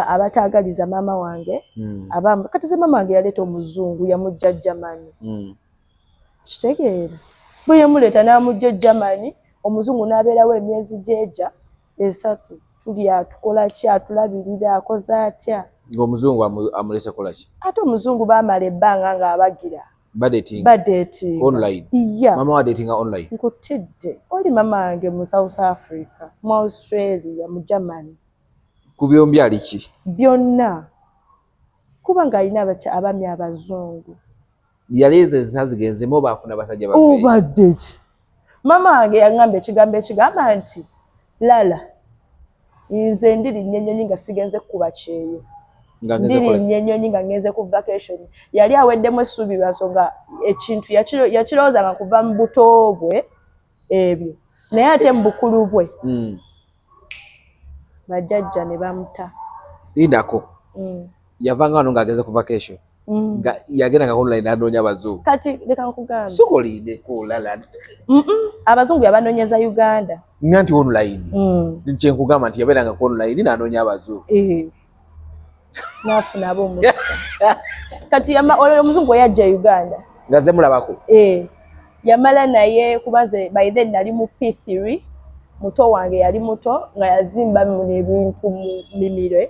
abatagaliza mama wange abamba kati ze mama wange yaleeta omuzungu yamujja Germany kitegeera bwe yamuleta n'amujja Germany omuzungu n'abeerawo emyezi jeja 3 tulya tukola ki atulabirira akoze atya ng'omuzungu amulese kola ki ate omuzungu baamala ebbanga ng'abagira dating online yeah. Mama wa dating online nkutidde oli mama wange mu South Africa mu Australia mu Germany ku byombi ali ki byonna kuba ng'alina abaami abazungu yaleze nsazigenzemu baafuna basajja obadde ki mama wange yaŋŋamba ekigambo ekigamba nti lala nze ndirinnye ennyonyi nga sigenze kukuba kyeyo ndirinnye ennyonyi nga ngenze ku vacation yali aweddemu essuubi lwa nsonga ekintu yakirowooza nga kuva mu buto bwe ebyo naye ate mu bukulu bwe bajjajja ne bamuta lindako yavanga wano ng'ageze ku vacation yagenda nga online anoonya abazungu kati leka nkugamba sigolindeko lala abazungu yabanoonyeza Uganda nga nti online kyenkugamba nti yabeeranga ku online n'anoonya abazungu n'afuna ab'omusa kati omuzungu we yajja Uganda nga ze mulabako yamala naye kubaze by then nali mu P3 muto wange yali muto nga yazimba ebintu mu mimire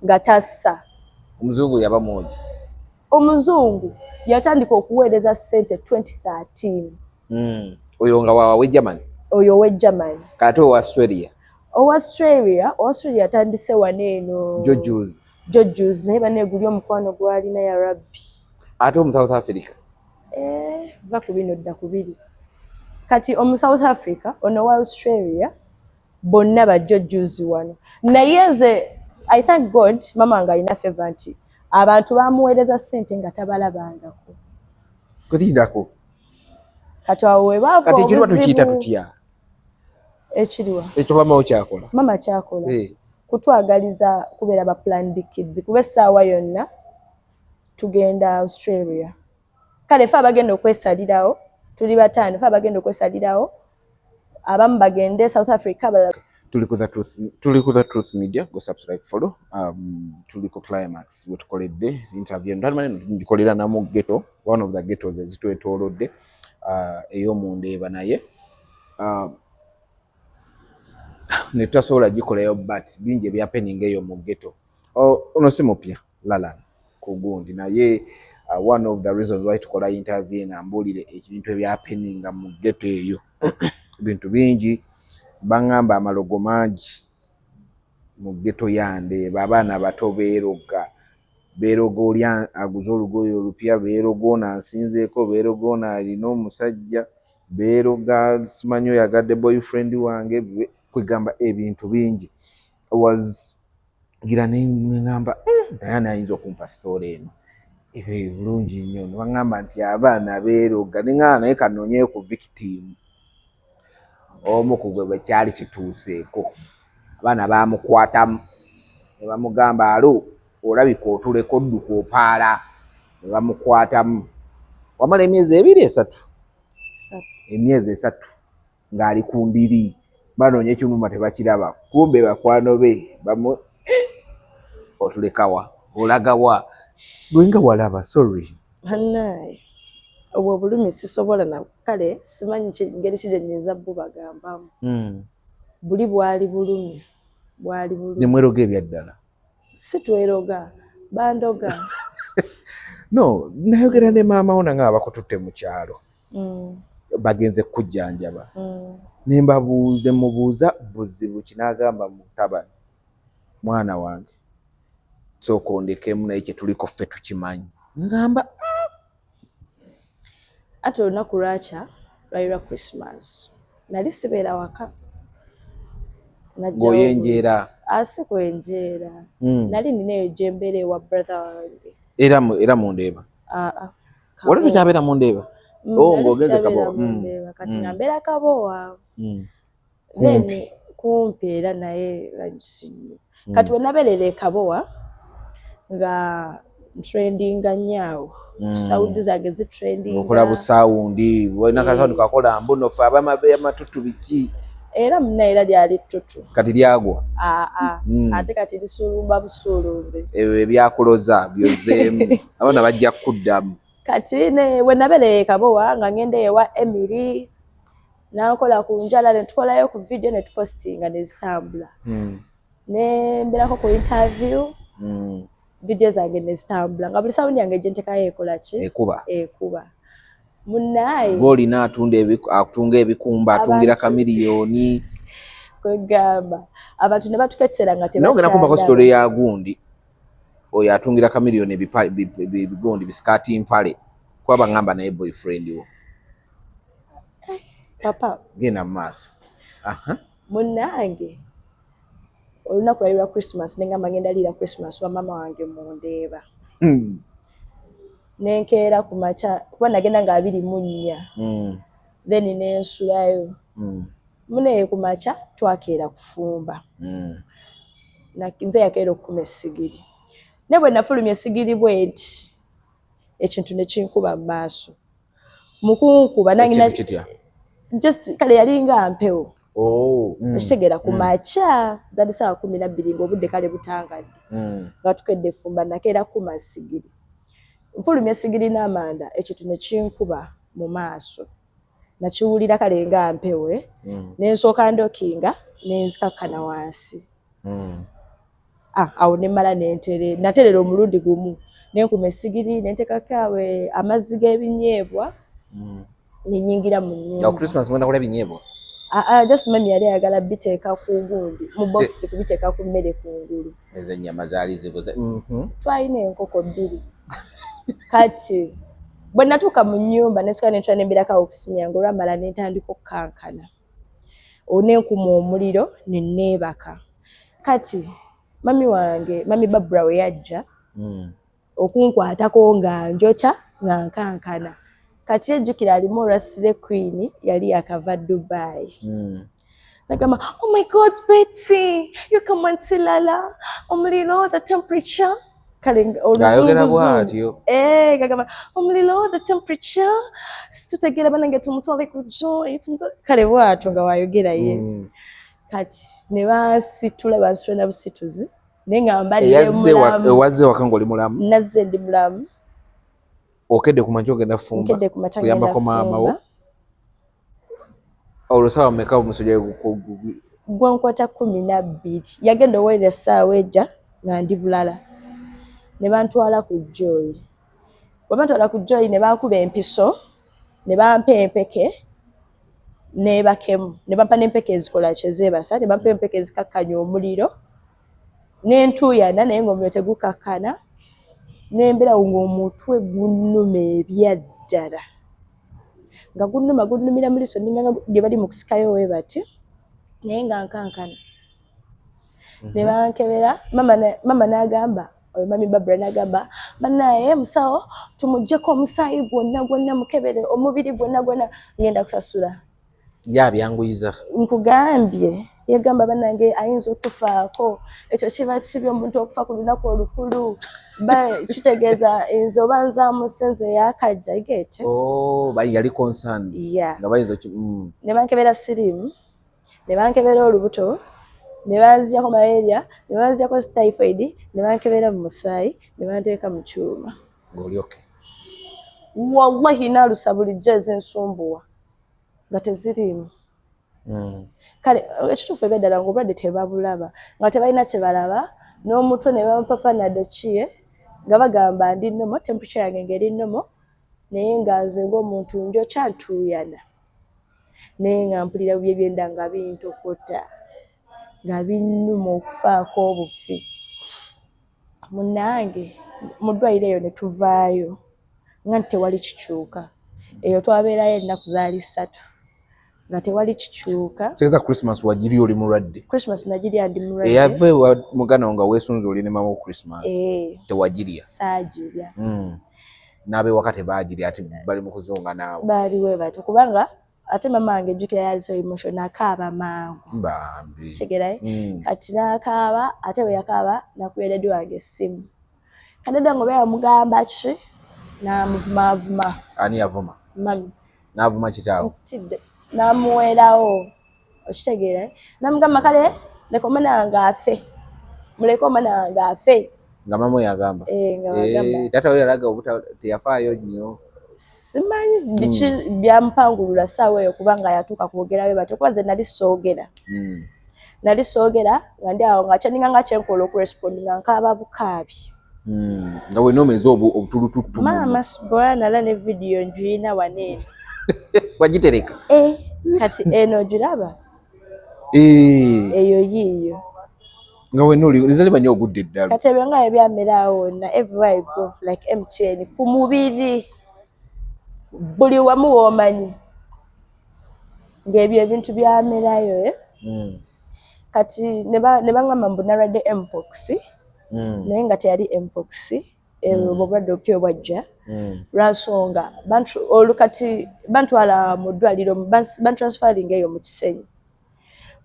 nga tassa omuzungu yaba mwoyo omuzungu yatandika okuweereza ssente 2013 oyo nga wawe Germany oyo we Germany kati owa Australia yatandise waneeno Jojus naye bane guli omukwano gwalina ya rabbi ate omu South Africa va ku bino dda ku biri kati omu South Africa ono wa Australia bonna bajjojus wano naye nze I thank God mama wange alina favor nti abantu bamuweereza ssente nga tabalabangako kutindako kati awo we baava kati ekiriwa tukiyita tutya ekiriwa ekyo mama kyakola kutwagaliza kubeera ba planned kids kuba essaawa yonna tugenda Australia kale fe abagenda okwesalirawo tuli bataano fe abagenda okwesalirawo abamu bagende South Africa tuli ku The Truth Media go subscribe follow tuli ku Climax wetukoledde interview ndikolera namu ghetto one of the ghettos ezitwetoolodde ey'omundeeba naye ne tutasobola gikolayo but bingi ebyapeninga eyo mu ghetto ono si mupya lala ku gundi naye one of the reasons why tukola interview nambuulire ebintu ebyapeninga mu ghetto eyo bintu bingi bangamba amalogo mangi mu ghetto yande abaana bato beeroga oli aguze olugoye olupya beeroga ono ansinzeeko beeroga ono alina omusajja beeroga simanyi oyo yagadde boyfriend wange kwegamba ebintu bingi was gira neŋŋamba naye anayinza okumpa story eno ebyo bulungi nnyo bangamba nti abaana beeroga neŋŋamba naye kanoonyeyo ku victim omu ku gwe bwe kyali kituuseeko abaana baamukwatamu ne bamugamba alo olabika otuleka odduka opaala ne bamukwatamu wamala emyezi esatu ng'ali ku mbiri banoonya ekinuma tebakiraba kumbe bakwano be otulekawa olagawa lwenga walaba sorry hannaye obwo bulumi sisobola na kale simanyi ngeri kijenyeza bbo bagambamu buli bwali bulumi ne mweroga ebyaddala si tweroga bandoga no nayogera ne maama ona nga abakututte mu kyalo bagenze kujjanjaba ne mubuuza buzibu kinagamba mutabani mwana wange sooka ondekemu naye kyetuliko ffe tukimanyi ngamba ate olunaku lwakya lwali lwa Christmas nali sibeera waka ng'oyenjeera si kwenjeera nali ninayo gyembeera ewa brother wange era mundeeba wali tukyabeera mundeeba ng'ogenze Kabowa kati nga mbeera Kabowa then kumpi era naye lagisinyo kati we nabeerera Kabowa nga trendinga nnyo sawundi zange zitrendinga okola busawundi wena kasawundi kakola mbuno fe abamabeya matutu biki era munna era lyali ttutu kati lyagwa ate kati lisulumba busulumbe ebyo ebyakuloza byozeemu abaana bajja kuddamu kati ne bwe nabeereye Kabowa nga ngenda ewa Emily nankola ku njala ne tukolayo ku video ne tupostinga ne zitambula ne mbeerako ku interview video zange ne zitambula nga buli sawundi yange gye ntekayo ekola ki ekuba munnaye ng'olina atunga ebikumba atungira kamiliyoni kwegamba abantu ne batuketsera nga naye ogenda kumbako sitole ya gundi oyo atungira kamiliyoni ebigundi bisikaati mpale kwaba ngamba naye boyfriend wo papa genda mu maaso munnange olunaku lwali lwa Christmas nengamba ngenda liira Christmas wa mama wange mundeeba nenkeera ku makya kuba nagenda nga 24 then nensulayo munaye ku makya twakeera kufumba nze yakeera okukuma essigiri ne bwe nafulumya essigiri bwe nti ekintu ne kinkuba mu maaso mukunkuba nangina just kale yalinga mpewo ekitegeera ku makya zali ssaawa 12 ng'obudde kale butangadde nga tukedde effumba nakeera kuma ssigiri nfulumya essigiri n'amanda ekintu ne kinkuba mu maaso nakiwulira kale nga mpewe nensooka ndokinga nenzikakkana wansi awo nemmala naterera omulundi gumu nenkuma essigiri nentekako awe amazzi g'ebinyeebwa nenyingira mu nnyumba Christmas mwenda kulya binyeebwa just mami yali ayagala biteeka ku gundi mu box kubiteeka ku mmere kungulu ezo ennyama zaali zikoze twalina enkoko 2 kati bwe natuuka mu nnyumba nesooka nentula nembirako okusimyange olwamala nentandika okukankana nenkuma omuliro nenneebaka kati mami Babura we yajja okunkwatako nga njota nga nkankana kati ejjukira alimu olwasire Queen yali yakava Dubai nagamba oh my god Betsy you come and see Lala omuliro the temperature kale oluzungu gagamba omuliro the temperature situtegeera banange tumutwale ku joy kale bwatyo nga wayogera ye kati ne bansitula na busituzi naye nga mbadde mulamu ewazze waka ng'oli mulamu nazze ndi mulamu okedde ku makya ogenda fumba kuyambako maama wo olwo meka omusujja gwankwata 12 yagenda oweerera essaawa ejja nga ndi bulala ne bantwala ku Joy bwe bantwala ku Joy ne bankuba empiso ne bampa empeke nebakemu ne bampa n'empeke ezikola kyezeebasa ne bampa empeke ezikakkanya omuliro n'entuuyana naye ng'omuliro tegukakkana nembera ng'omutwe gunnuma ebyaddala nga gunnumira mu liiso ninga gye bali mu kusikayo we bati naye nga nkankana ne bankebera mama n'agamba oyo mami Babura n'agamba banaye musawo tumuggyeko omusaayi gwonna mukebere omubiri gwonna ngenda kusasula yabyanguyiza nkugambye yagamba banange ayinza okufaako ekyo kiba kibi omuntu okufa ku lunaku olukulu kitegeeza nze oba nzaamusenze yakajja igete yali concerned nga bayinza ne bankebera sirimu ne bankebera olubuto ne banzijako malaria ne banzijako typhoid ne bankebera mu musaayi ne banteeka mu kyuma ng'oli oke wallahi naalusa bulijjo ez'ensumbuwa nga teziriimu kale ekituufu eby'eddala ng'obulwadde tebabulaba nga tebalina kye balaba n'omutwe ne bamupapa nadokiye nga bagamba ndi nnomo temperature yange ng'eri nnomo naye nga nze ng'omuntu njokyatuuyana naye nga mpulira bye byenda nga bintokota nga binnuma okufaako obufi munnange mu ddwaliro eyo ne tuvaayo nga tewali kikyuka eyo twabeerayo ennaku zaali 3 nga tewali kikyuka kitegeeza Christmas wagiri oli mulwadde Christmas nagirya ndi mulwadde eyava mugana nga weesunze oli ne mama wo Christmas tewagirya saagirya n'abewaka tebaagirya ati bali mu kuzonga naawe baaliwe bato kubanga ate mama wange ejjukira yali so emotional akaaba mangu bambi kigerayo kati n'akaaba ate bwe yakaaba nakubya dadi wange essimu kadada ngo beyamugamba ki n'amuvumaavuma ani yavuma mami n'avuma kitaawo ntidde n'amuweerawo okitegeera namugamba kale leka omwana wange afe muleke omwana wange afe nga mama yagamba taata we yalaga teyafaayo nnyo simanyi biki byamupangulula ssaawa eyo kubanga yatuuka kwogerayo batyo kuba ze nali soogera nga ndi awo nga kyaninga nga kyenkola okurespondi nga nkaaba bukaabi nga wena omeze obutulututu maama bwala nala ne vidiyo njuyina waneeno wagitereka kati eno giraba eyo yiiyo nga wena oli banyo ogudde eddala kati ebyo nga ebyameraawo wonna everywhere I go like MTN ku mubiri buli wamu woomanyi ng'ebyo ebintu byamerayo kati ne baŋŋamba mbu nalwadde mpox naye nga teyali mpox obulwadde opya obwajja lwansonga olukati bantwala mu ddwaliro bantransfaringa eyo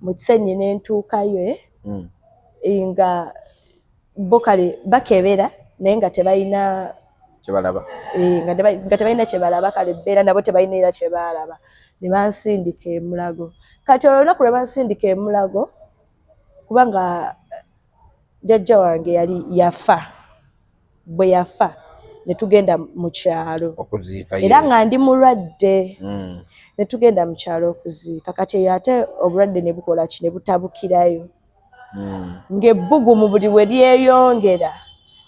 mu Kisenyi ne ntuukayo nga bo kale bakebera naye nga tebalina kyebalaba nga tebalina kyebalaba kale ebbeera nabo tebalina era kyebalaba ne bansindika e Mulago kati olwo olunaku lwe bansindika e Mulago kubanga jjajja wange yali yafa bwe yafa ne tugenda mu kyalo era nga ndi mulwadde ne tugenda mu kyalo okuziika kati eyo ate obulwadde ne bukola ki ne butabukirayo ng'ebbugumu buli we lyeyongera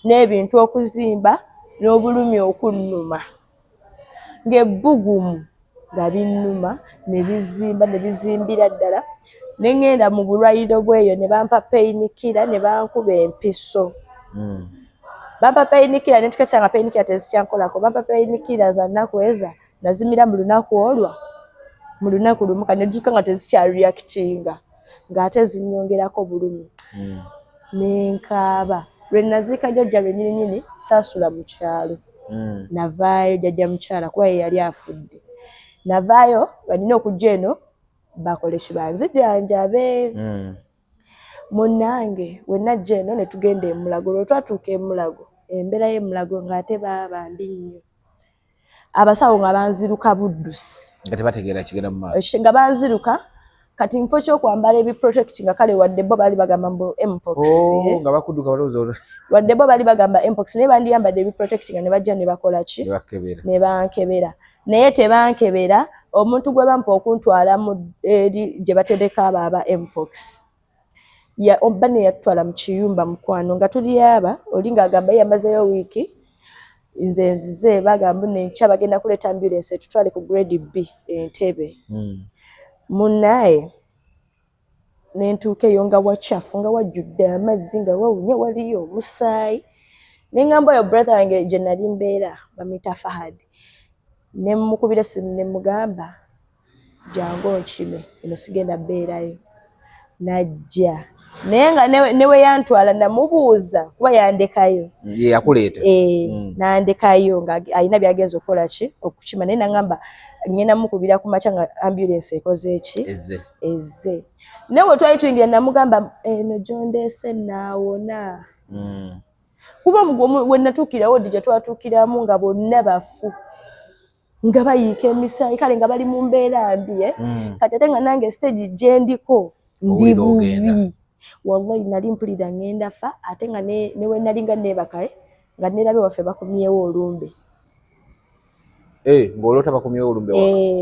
n'ebintu okuzimba n'obulumi okunnuma ng'ebbugumu nga binnuma ne bizimba ne bizimbira ddala ne ŋŋenda mu bulwaliro bw'eyo ne bampa peyinikira ne bankuba empiso bampa peyinikira ne tukesa nga peyinikira tezikyankolako bampa peyinikira za nnaku eza nazimira mu lunaku olwo mu lunaku lumu kati ne dduka nga tezikyareactinga ng'ate zinnyongerako bulumi ne nkaaba lwe naziika jjajja lwe nnyini saasula mu kyalo navaayo jjajja mukyala kuba ye yali afudde navaayo balina okujja eno bakole kibanzijanjabe munnange we najja eno ne tugenda e Mulago lwe twatuuka e Mulago embeera y'e Mulago ng'ate bambi nnyo abasawo nga banziruka buddusi nga tebategeera kigenda mu maaso nga banziruka kati nfo ky'okwambala ebiprotect nga kale wadde bo baali bagamba mbu mpox nga bakudduka balowooza wadde bo baali bagamba mpox naye bandiyambadde ebiprotect nga ne bajja ne bakola ki ne bankebera naye tebankebera omuntu gwe bampa okuntwala eri gye batereka abo aba mpox oba ne yatutwala mu kiyumba mukwano nga tuli aba oli ng'agamba yamazeyo wiiki nze nzize bagamba nenkya bagenda kuleeta ambulance etutwale ku grade B Entebbe munnaye nentuuka eyo nga wakyafu nga wajjudde amazzi nga wawunya waliyo omusaayi neŋŋamba oyo brother wange gye nali mbeera bamuyita Fahad ne mukubira essimu ne mugamba jangu onkime eno sigenda beerayo najja naye nga newe yantwala namubuuza kuba yandekayo yakuleeta nandekayo nga alina byagenza okukola ki okukima naye naŋŋamba ngenda mukubira ku makya nga ambulance ekoze eki ezze naye we twali tuyingira namugamba eno gyondeese naawona kuba we natuukirawo ddi gye twatuukiramu nga bonna bafu nga bayiika emisaayi kale nga bali mu mbeera mbi kati ate nga nange stage gye ndiko ndi bubi wallahi nali mpulira ŋŋenda fa ate nga ne we nali nga neebaka nga neerabe waffe bakumyewo olumbe ng'olota bakumyewo olumbe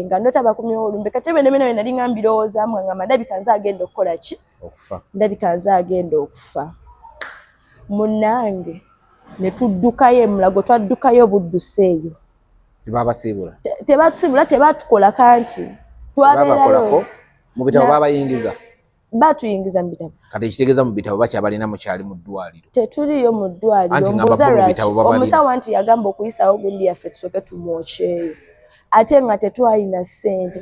nga ndota bakumyewo olumbe kati ebenemena we nali nga mbirowoozaamu nga ngamba ndabika nze agenda okukola ki ndabika nze agenda okufa munnange ne tuddukayo e Mulago twaddukayo buddusi eyo tebabasiibula tebatusiibula tebatukola kanti twabeerayo mu bitabo babayingiza batuyingiza mu bitabo kati ekitegeeza mu bitabo bakyabalina mukyali mu ddwaliro tetuliyo mu ddwaliro mbuuza lwaki omusawo nti yagamba okuyisawo gundi yaffe tusooke tumwokyeyo ate nga tetwalina ssente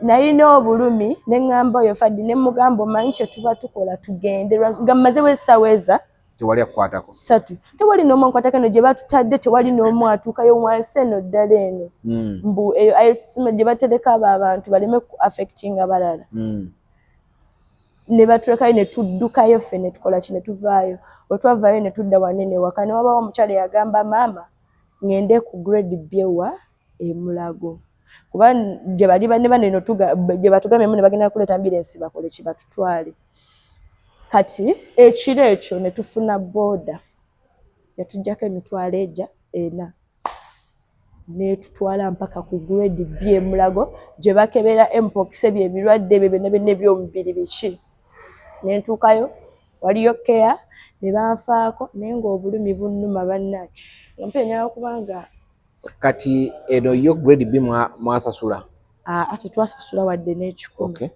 nalina obulumi ne ŋŋamba oyo Fadi ne mugamba omanyi kye tuba tukola tugende nga mmazewo essaawa eza tewali akukwatako 3 tewali n'omu ankwatako eno gye batutadde tewali n'omu atuukayo wansi eno ddala eno mbu eyo ICC gye batereka abo abantu baleme ku affectinga balala ne batulekayo ne tuddukayo ffe ne tukola ki ne tuvaayo bwe twavaayo ne tudda wanene waka ne wabaawo omukyala yagamba maama ŋŋende ku grade B wa e Mulago kuba gye bali banne baneno gye batugambye ne bagenda kuleeta ambulensi bakole kibatutwale. Kati ekiro ekyo ne tufuna booda yatuggyako emitwalo egya 4 netutwala mpaka ku grade B e Mulago gye bakebera mpox ebirwadde ebyo byonna by'omubiri biki. Ne ntuukayo waliyo care ne banfaako naye ng'obulumi bunnuma bannaye nga mpenya kubanga kati eno yo grade B mwasasula? Tetwasasula wadde n'ekikumi.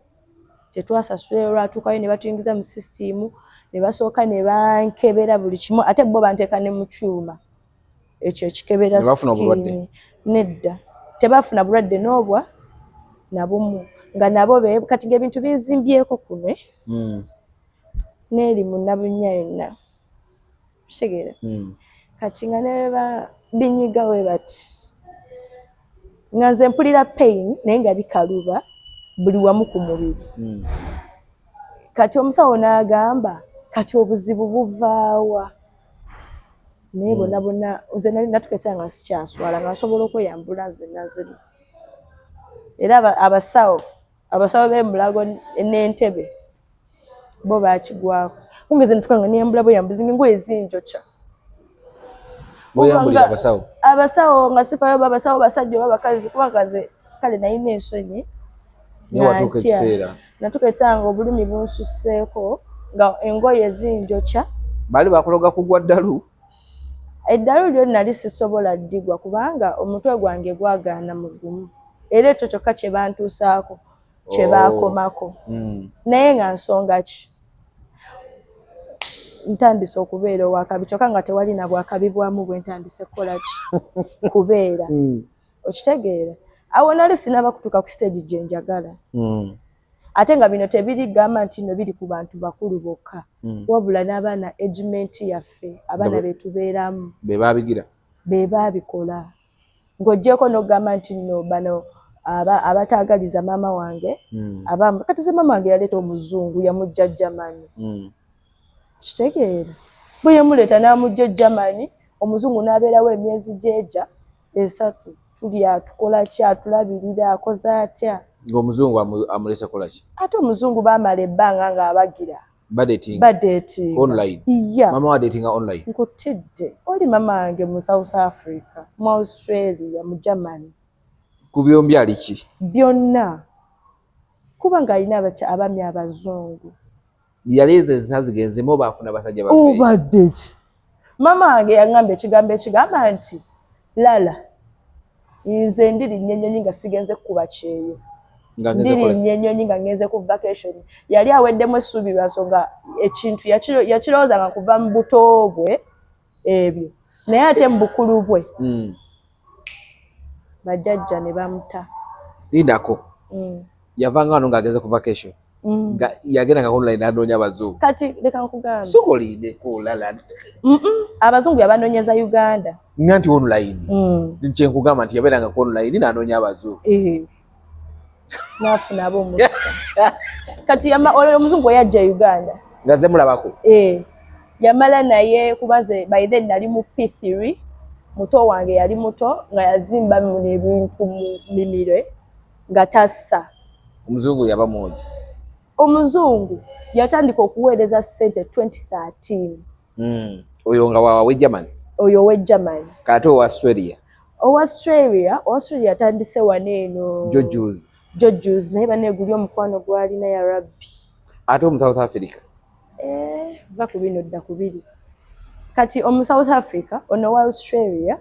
Tetwasasula olwatuukayo ne batuyingiza mu sisitimu ne basooka ne bankebera buli kimu ate bo banteeka ne mu kyuma ekyo ekikebera sikiini. Nedda tebafuna bulwadde n'obwa na bumu nga nabo kati ng'ebintu bizimbyeko kuno n'eri munnabunya yonna kitegeera. Kati nga ne binyigawe bati nga nze mpulira pain naye nga bikaluba buli wamu ku mubiri. Kati omusawo n'agamba kati obuzibu buvaawa naye bonna nze nali natukesa nga sikyaswala nga nsobola okweyambula nzenna. Era abasawo b'e Mulago n'Entebbe bo baakigwako kungeze netukanga niyambula bweyambuzi ng'engoye zinjokya. Abasawo nga sifayo babasawo basajja oba bakazi kubanga nze kale nalina ensonyi natuka nga obulumi bunsusseeko nga engoye zinjokya. Bali bakuloga kugwa ddalu? Eddalu lyo nali sisobola ddigwa kubanga omutwe gwange gwagaana mu gumu era ekyo kyokka kye bantuusaako kye baakomako. Naye nga nsonga ki ntandise okubeera owakabi kyokka nga tewali na bwakabi bwamu bwe ntandise kukola ki kubeera. Okitegeera awo nali sinaba kutuuka ku stage gye njagala. Ate nga bino tebiri gamba nti no biri ku bantu bakulu bokka wabula n'abaana egiment yaffe abaana betubeeramu be baabikola ng'oggyeko n'ogamba nti no bano abataagaliza maama wange kati ze maama wange yaleeta omuzungu yamugja Germany. Kitegeera bwe yamuleeta n'amugja Germany omuzungu n'abeerawo emyezi gy'egya 3 tulya tukola ki atulabirira akoze atya. Ng'omuzungu amulese kola ki? Ate omuzungu baamala ebbanga ng'abagira badeting online. Mama wa dating online. Nkutidde oli mama wange mu South Africa mu Australia mu Germany. Ku byombi ali ki? Byonna kuba ng'alina abaami abazungu. Yaleeze ensazigenzemu oba afuna basajja baffe? Obadde ki? Mama wange yaŋŋamba ekigambo ekigamba nti Lala nze ndirinnye ennyonyi nga sigenze kukuba kyeyo. Ndirinnye ennyonyi nga ngenze ku vacation. Yali aweddemu essuubi lwa nsonga ekintu yakirowooza nga kuva mu buto bwe ebyo naye ate mu bukulu bwe bajjajja ne bamuta. Lindako yavanga wano ng'agenze ku vacation nga yagenda nga online n'anoonya abazungu. Kati leka nkugambe sokolindeko Lala. Abazungu yabanoonyeza Uganda nga nti online kye nkugamba nti yabeeranga ku online n'anoonya abazungu. N'afuna ab'omusa. Kati omuzungu we yajja Uganda nga ze mulabako yamala naye kubaze by then nali mu P3 muto wange yali muto nga yazimba ebintu mu mimire nga tassa. Omuzungu yaba mwoyo. Omuzungu yatandika okuweereza ssente 2013. Oyo nga wawe Germany? Oyo we Germany. Kati owa Australia? Australia yatandise wano eno Jojus naye banne guli omukwano gwalina ya rabbi. Ate omu South Africa? Va ku bino dda ku biri. Kati omu South Africa ono wa Australia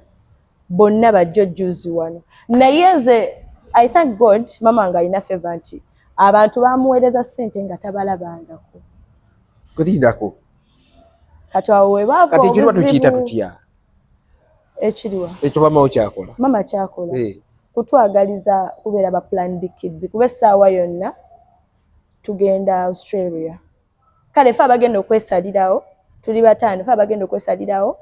bonna bajjojus wano. Naye nze I thank God mama nga alina favor nti abantu bamuweereza ssente nga tabalabangako. Kutindako? Kati awo we baava kati ekirwa tukiyita tutya? Ekiriwa? Ekyo mama okyakola? Mama kyakola. Kutwagaliza kubeera ba planned kids kuba essaawa yonna tugenda Australia. Kale ffe abagenda okwesalirawo tuli bataano ffe abagenda okwesalirawo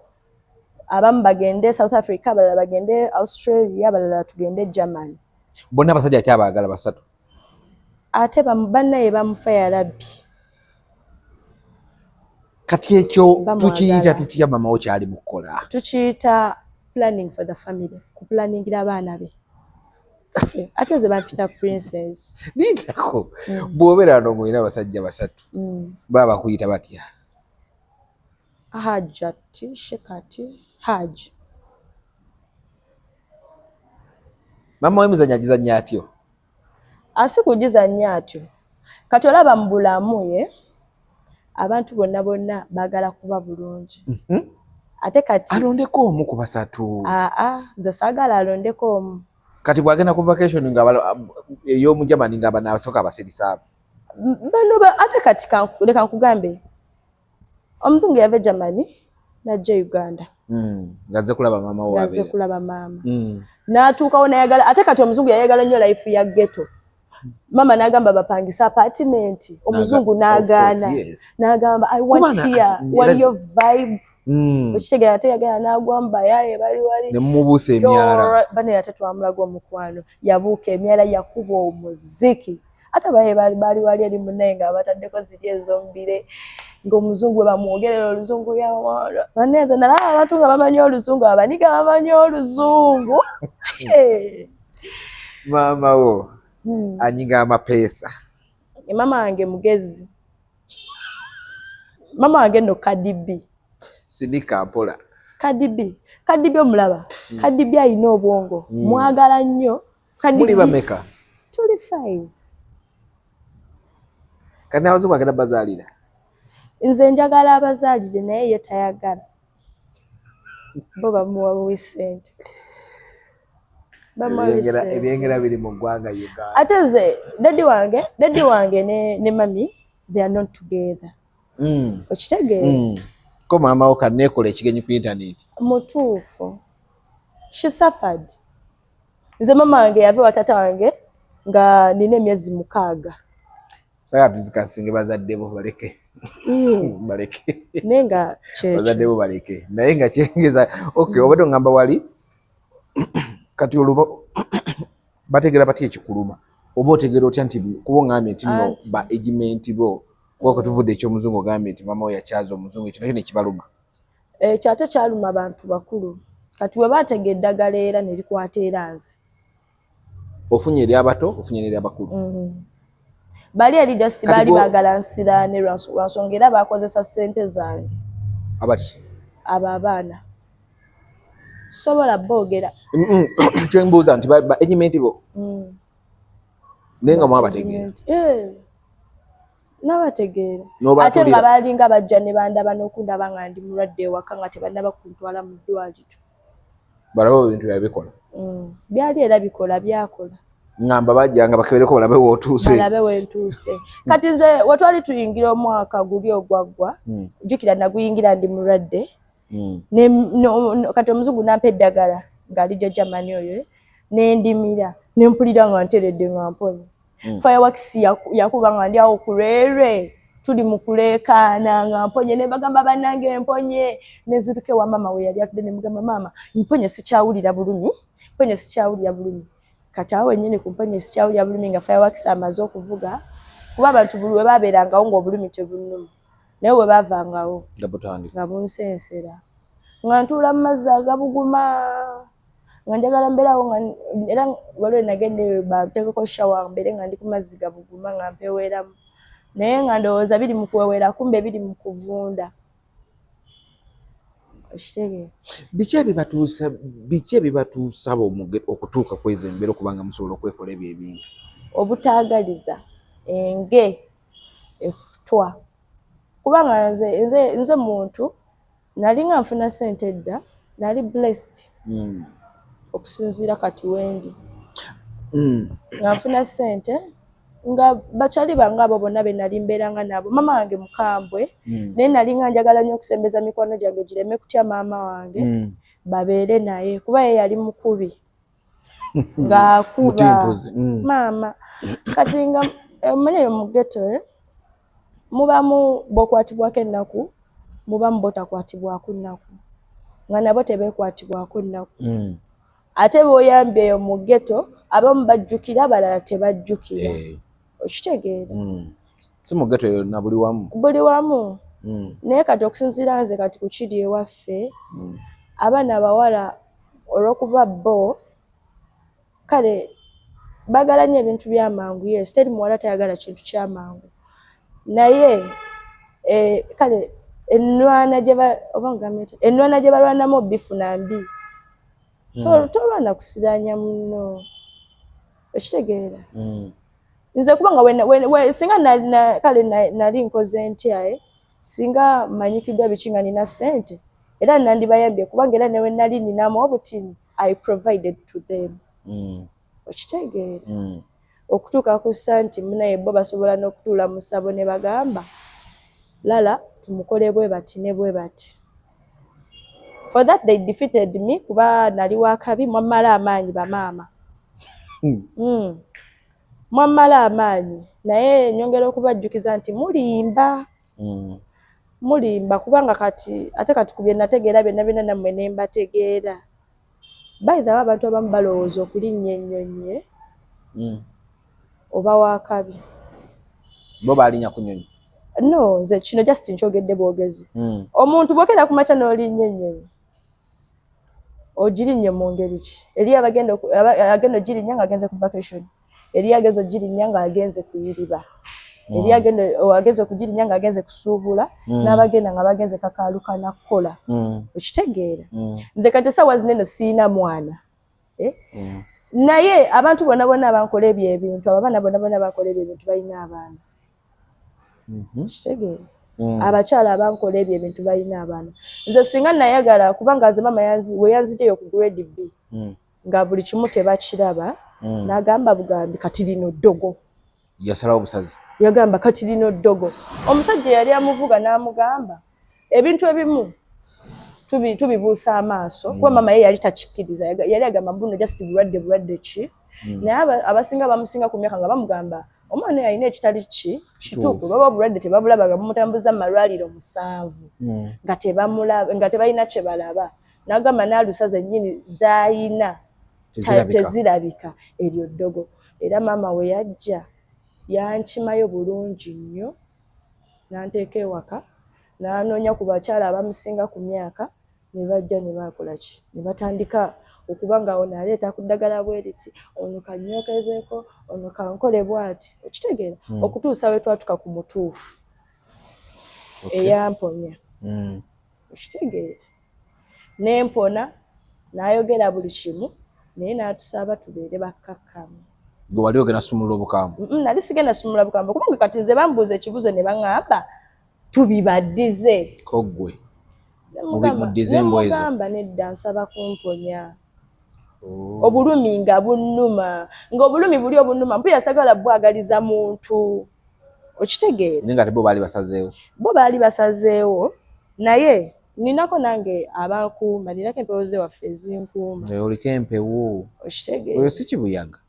abamu bagende South Africa abalala bagende Australia abalala tugende Germany. Bonna abasajja akyabaagala basatu? Ate bannaye bamufa ya rabbi. Kati ekyo tukiyita tutya mama wo kyali mukola? Tukiyita planning for the family, kuplanningira abaana be. ate ze bapita princess nitako bw'obeera n'omulina abasajja basatu baba bakuyita batya Hajati Shekati Haji mama we muzannya gizannya atyo asikugizannya atyo kati olaba mu bulamu ye abantu bonna baagala kuba bulungi ate kati alondeko omu ku basatu nze saagala alondeko omu kati bw'agenda ku vacation ey'omujamani nga banasooka abasirisa bano ate kati leka nkugambe omuzungu yava Germany n'ajja Uganda ngazze kulaba maama we ngazze kulaba maama n'atuukawo n'ayagala ate kati omuzungu yayagala nnyo life ya ghetto mama n'agamba bapangisa apartment omuzungu n'agaana n'agamba I want here waliyo vibe ekitegeera ate yagala n'agwamba yaye bali wali ne mumubuusa emyala bane ate twamulaga omukwano yabuuka emyala yakuba omuziki ate baye bali wali eri munnaye nga bataddeko ziri ezombire ng'omuzungu we bamwogerera oluzungu yawoolo baneeza nalaba abantu nga bamanyi oluzungu abaniga bamanyi oluzungu maama wo anyiga amapeesa mama wange mugezi mama wange nno kadibi sinika mpola kadibi omulaba kadibi alina obwongo mwagala nnyo muli bameka tuli 5 kati n'abazungu agenda bazaalira nze njagala abazaalire naye ye tayagala bo bamuwa ssente ebyengera biri mu ggwanga Uganda ate nze daddy wange ne mami they are not together okitegeera ko maama wo kaneekola ekigenyi ku internet mutuufu she suffered nze mama wange yava wa tata wange nga nina emyezi 6 saka tuzikasinge bazadde bo baleke naye nga bazadde bo baleke naye nga kyengeza okay obadde ngamba wali kati oluba bategera batya ekikuluma oba otegera otya nti kuba oŋŋambye nti nno ba egimenti bo kuba tuvudde ekyomuzungu ogambye nti mama we yakyaza omuzungu ekyo nakyo nekibaluma ekyo ate kyaluma abantu bakulu kati we baategera eddagala era ne likwata era nze ofunye eri abato ofunye eri abakulu bali eri just baali baagala nsiraane lwansonga era baakozesa ssente zange abati abo abaana sobola boogera kyembuuza nti ba egimenti bo naye nga mwabategeera nabategeera ate nga baalinga bajja ne bandaba n'okundaba nga ndi mulwadde ewaka nga tebannaba kuntwala mu ddwaliro balaba ebintu byabikola byali era bikola byakola ngamba bajja nga bakebereko balabe wootuuse balabe wentuuse kati nze wetwali tuyingira omwaka guli ogwaggwa jjukira naguyingira ndi mulwadde kati omuzungu nampa eddagala ng'alijja Germany oyo nendimira nempulira nga nteredde nga mponye fireworks yakuba nga ndi awo kulwelwe tuli mu kuleekaana nga mponye ne bagamba bannange mponye neziruke wa mama we yali atudde ne mugamba mama mponye sikyawulira bulumi kati awo wennyini ku mponye sikyawulira bulumi nga fireworks amaze okuvuga kuba abantu buli we baabeerangawo ng'obulumi tebunnuma naye we baavangawo nga bunsensera nga ntuula mu mazzi agabuguma nga njagala mbeerawo era waliwo nagenda eyo bateekeko shawa mbeere nga ndi ku mazzi gabuguma nga mpeweeramu naye nga ndowooza biri mu kuweweera kumbe biri mu kuvunda okitegeera biki ebibatuusa okutuuka kweza embeera okubanga musobola okwekola ebyo ebintu obutaagaliza enge efutwa kubanga nze muntu nali nga nfuna ssente edda nali blessed okusinziira kati wendi nga nfuna ssente nga bakyali bange abo bonna be nali mbeeranga nabo mama wange mukambwe naye nali nga njagala nnyo okusembeza mikwano gyange gireme kutya maama wange babeere naye kuba ye yali mukubi ng'akuba maama kati nga omanyi mu ghetto mubamu bw'okwatibwako ennaku mubamu botakwatibwako nnaku nga nabo tebeekwatibwako nnaku ate bw'oyambye eyo mu ghetto abamu bajjukira abalala tebajjukira okitegeera si mu ghetto yonna buli wamu naye kati okusinziira nze kati ku kiri ewaffe abaana abawala olw'okuba bo kale bagala nnyo ebintu by'amangu yes teri muwala tayagala kintu ky'amangu naye kale ennwana gye balwanamu bifuna mbi tolwana kusiranya muno ekitegeera nze kubanga singa kale nali nkoze ntya singa manyikiddwa biki nga nina ssente era nandibayambye kubanga era newe nali ninamu obutini I provided to them okitegeera okutuuka ku ssa nti munaye bo basobola n'okutuula mu ssabo ne bagamba lala tumukole bwe bati ne bwe bati for that they defeated me kuba nali wakabi mwammala amaanyi bamaama mwammala amaanyi naye nyongera okubajjukiza nti mulimba kubanga kati ate kati ku bye nategeera byonna nammwe ne mbategeera bayithawo abantu abamu balowooza okulinnya ennyonyi oba wakabi bo baalinya ku nnyonyi no nze kino just nkyogedde bwogezi omuntu bwokera ku makya n'olinnya ennyonyi ogirinnya mu ngeri ki eri agenda ogirinnya ng'agenze ku vacation eri agenze ogirinnya ng'agenze kuyiriba eri agenze okugirinnya ng'agenze kusuubula n'abagenda nga bagenze kakaalukana kukola okitegeera nze kati essaawa zinene siina mwana naye abantu bonna abankola ebyo ebintu abaana bonna abankola ebyo ebintu balina abaana kitegeera abakyala abankola ebyo ebintu balina abaana nze singa nayagala kubanga nze mama we yanziteyo ku grade B nga buli kimu tebakiraba n'agamba bugambi kati lino ddogo yasalawo obusazi yagamba kati lino ddogo omusajja yali amuvuga n'amugamba ebintu ebimu tubibuusa amaaso kuba mama ye yali takikkiriza yali agamba mbuno just bulwadde ki naye abasinga bamusinga ku myaka nga bamugamba omwana yalina ekitali kituufu baba obulwadde tebabulabaga bumutambuza mu malwaliro 7 nga tebalina kye balaba n'agamba n'alusaze ennyini z'ayina tezirabika eryo ddogo era maama we yajja yankimayo bulungi nnyo n'anteeka ewaka n'anoonya ku bakyala abamusinga ku myaka ne bajja ne bakola ki ne batandika okuba nga ono aleeta ku ddagala bwe riti ono kannyokezeeko ono kankole bw'ati okitegeera okutuusa we twatuka ku mutuufu eyamponya okitegeera n'empona n'ayogera buli kimu naye n'atusaba tubeere bakkakkamu gwe wali ogenda sumulula obukambwe nali sigenda sumulula bukambwe kubanga kati nze bambuuza ekibuuzo ne baŋŋamba tubibaddize koggwe muddize embwa ezo nemugamba nedda nsaba kumponya obulumi nga bunnuma ng'obulumi buli obunnuma mpulira sagala bwagaliza muntu okitegeera naye nga te bo baali basazeewo naye ninako nange abankuuma ninako empewo ze waffe ezinkuuma oliko empewo okitegeera oyo si kibuyaga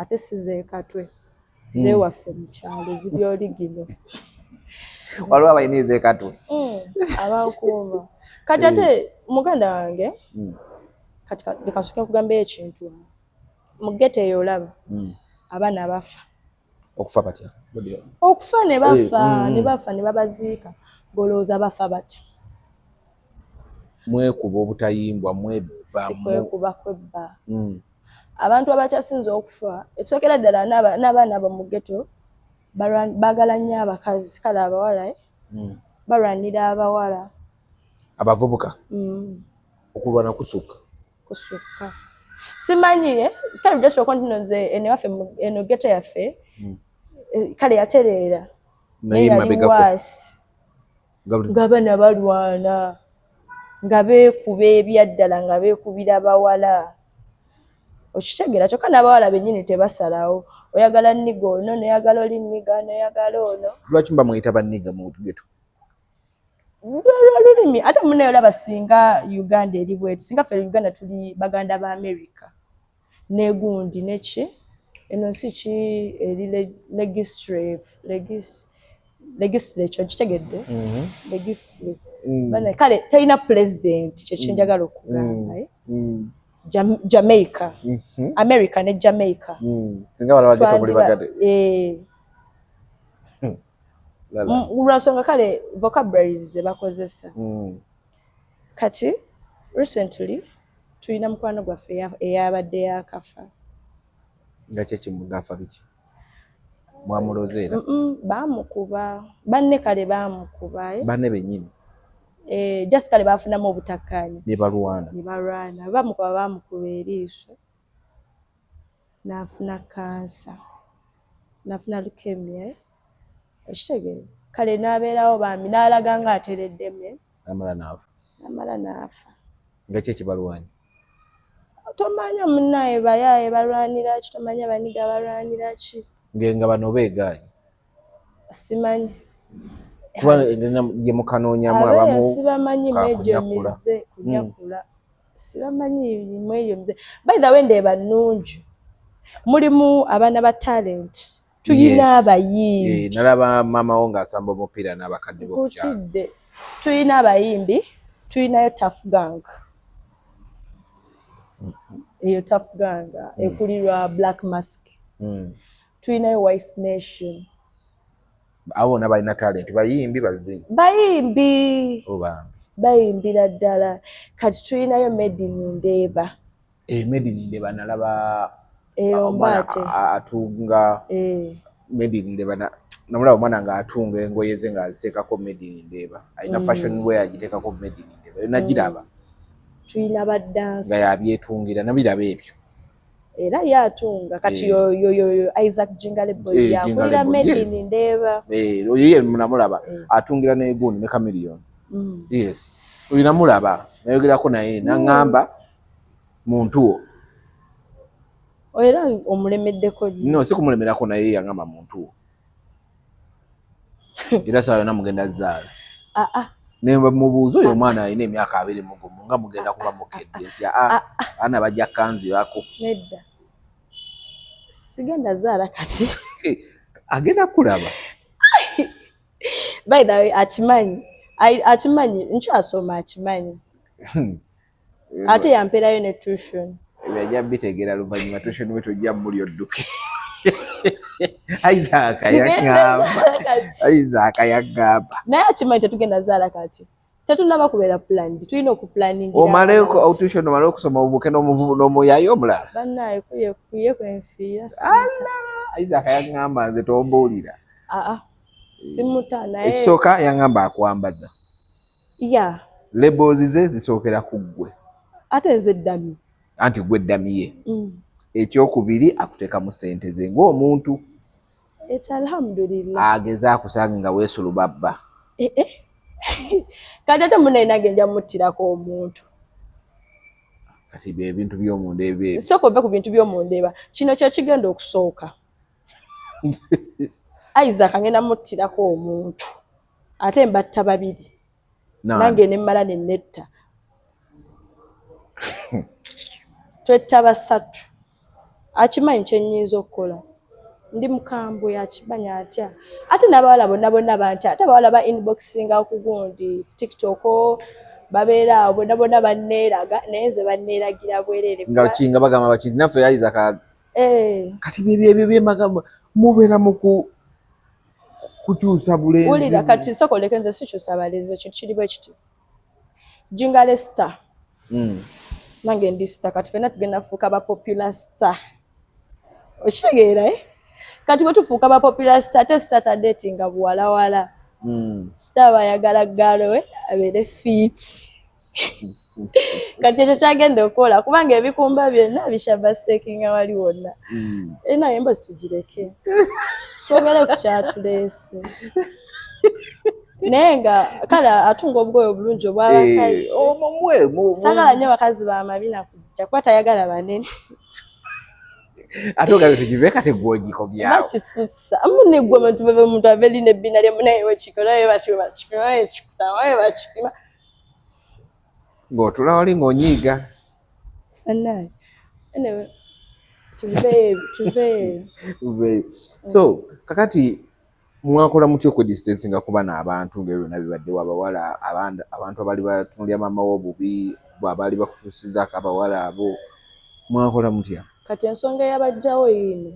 ate sizeekatwe zewaffe mu kyalo ziri oligino waliwo abalina ezeekatwe abankuuma kati ate muganda wange kati lekasooke kugambayo ekintu mu ggeto eyo olaba abaana bafa okufa batya okufa ne bafa ne babaziika ng'olowooza bafa bata mwekuba obutayimbwa kwekuba kwebba abantu abakyasinze okufa ekisookera ddala n'abaana abo mu ggeto baagala nnyo abakazi kale abawala balwanira abawala abavubuka okulwana kusukka simanyi kale jasooka nti nze enewaffe eno ggeto yaffe kale yatereera naye yali waasi ng'abaana balwana nga beekuba ebyaddala nga beekubira bawala okitegeera kyokka n'abawala bennyini tebasalawo oyagala nniga ono noyagala oli nniga noyagala ono lwaki mba mweyita banniga mu geto lulimi ate munaye olaba singa Uganda eri bweti singa ffe Uganda tuli baganda ba America negundi neki eno nsi ki eri legislature kitegedde legislature kale talina president kyekyenjagala okugamba Jamaica America ne Jamaica singa wala wageto kuli bagade lwansonga kale vocabularies ze bakozesa kati recently tulina mukwano gwaffe eyabadde yakafa nga kye kimugafa biki mwamulozera bamukuba banne kale bamukuba banne bennyini just kale bafunamu obutakkaanya ne balwana bamukuba eriiso n'afuna kansa n'afuna leukemia ekitegeere kale n'abeerawo bambi n'alaga nga atereddemu amala n'afa nga kye kibalwanya tomanya munnaye bayaaye balwanira ki tomanya baniga balwanira ki nga bano beegaanyi simanyi kuba gye mukanoonyamu abamu sibamanyi mwegyo mize kunyakula sibamanyi mwegyo mize by the way ndeeba nnungi mulimu abaana ba talent tuyina abayimbi nalaba maama wo ng'asamba omupiira n'abakadde b'okukyala tuyina abayimbi tuyinayo Tough Gang eyo Tough Gang ekulirwa Black Mask tuyinayo Wise Nation abo na balina talent bayimbi bazinyi bayimbira ddala kati tuyinayo Made in Ndeeba Made in Ndeeba nalaba Mbate atunga Made in Ndeeba namulaba omwana ng'atunga engoye ze ng'aziteekako Made in Ndeeba alina fashion wear agiteekako Made in Ndeeba yo nagiraba tuyina baddansi nga yabyetungira nabiraba ebyo era yatunga kati yo Isaac Jingale Boy yakulira Made in Ndeeba oyo ye namulaba atungira ne Gundi ne Chameleon yes oyo namulaba nayogerako naye naŋŋamba muntu wo era omulemeddeko no si kumulemerako naye yaŋŋamba muntu wo era saa yonna mugenda zaala ne mubuuza oyo omwana alina emyaka 20 nga mugenda kuba mukedde nti ana bajja kanzibako nedda sigenda zaala kati agenda kulaba by the way akimanyi nkyasoma akimanyi ate yampeerayo ne tuition yajja bitegeera luvannyuma tuition bwe tujja muli odduke Isaac yagamba naye akimanyi tetugenda zaala kati tetunaba kubeera plan tulina okupulaningira omaleko autuition omale okusoma obuke n'omuyayo omulala bannaye kuye kwenfiira Isaac yagamba nze tombuulira simuta naye ekisooka yagamba akwambaza labels ze zisookera ku ggwe ate nze ddami anti gwe ddami ye ekyokubiri akuteeka mu ssente ze ng'omuntu alhamdulillah ageze akusange nga weesulubabba kati ate munainage nja muttirako omuntu kati ebintu by'omunda ebyo sooka ove ku bintu by'omundeeba kino kye kigenda okusooka Isaac ngenda muttirako omuntu ate mbatta babiri nange ne mmala ne netta twetta basatu akimanyi kye nnyinza okukola ndi mukambwe akimanyi atya ate n'abawala bonna bantya ate abawala ba inboxinga ku Gundi TikTok babeera awo bonna banneeraga naye nze banneeragira bwereere nga kinga bagamba bakinti naffe Isaac kati byebyo byemagambo mubeera mu kukyusa bulenzi wulira kati sooka oleke nze sikyusa balenzi ekintu kiri bwe kiti Jingale star nange ndi star kati ffenna tugenda fuuka ba popular star okitegeera kati bwe tufuuka ba popular star ate star tadetinga buwalawala star bayagala galo abeere fit kati ekyo kyagenda okukola kubanga ebikumba byonna bishabastekinga wali wonna naye mbozi tugireke twogere ku kyatuleese naye nga kale atunga obugoye obulungi obw'abakazi sagala nnyo bakazi bamabina kujja kuba tayagala banene ate ogabe tugive kati gwogiko byawo bakisusa munigwe muntu bebe muntu abeerina ebbina lye munaye wekikola we bakipima wekikutama we bakipima ng'otula wali ng'onyiiga annaye anyway tuve so kakati mwakola mutya okwedistancinga kuba n'abantu ng'ebyo byonna bibaddewo abawala abantu abali batunulya maama w'obubi bw'abaali bakutuusizaako abawala abo mwakola mutya kati ensonga eyabajjawo yino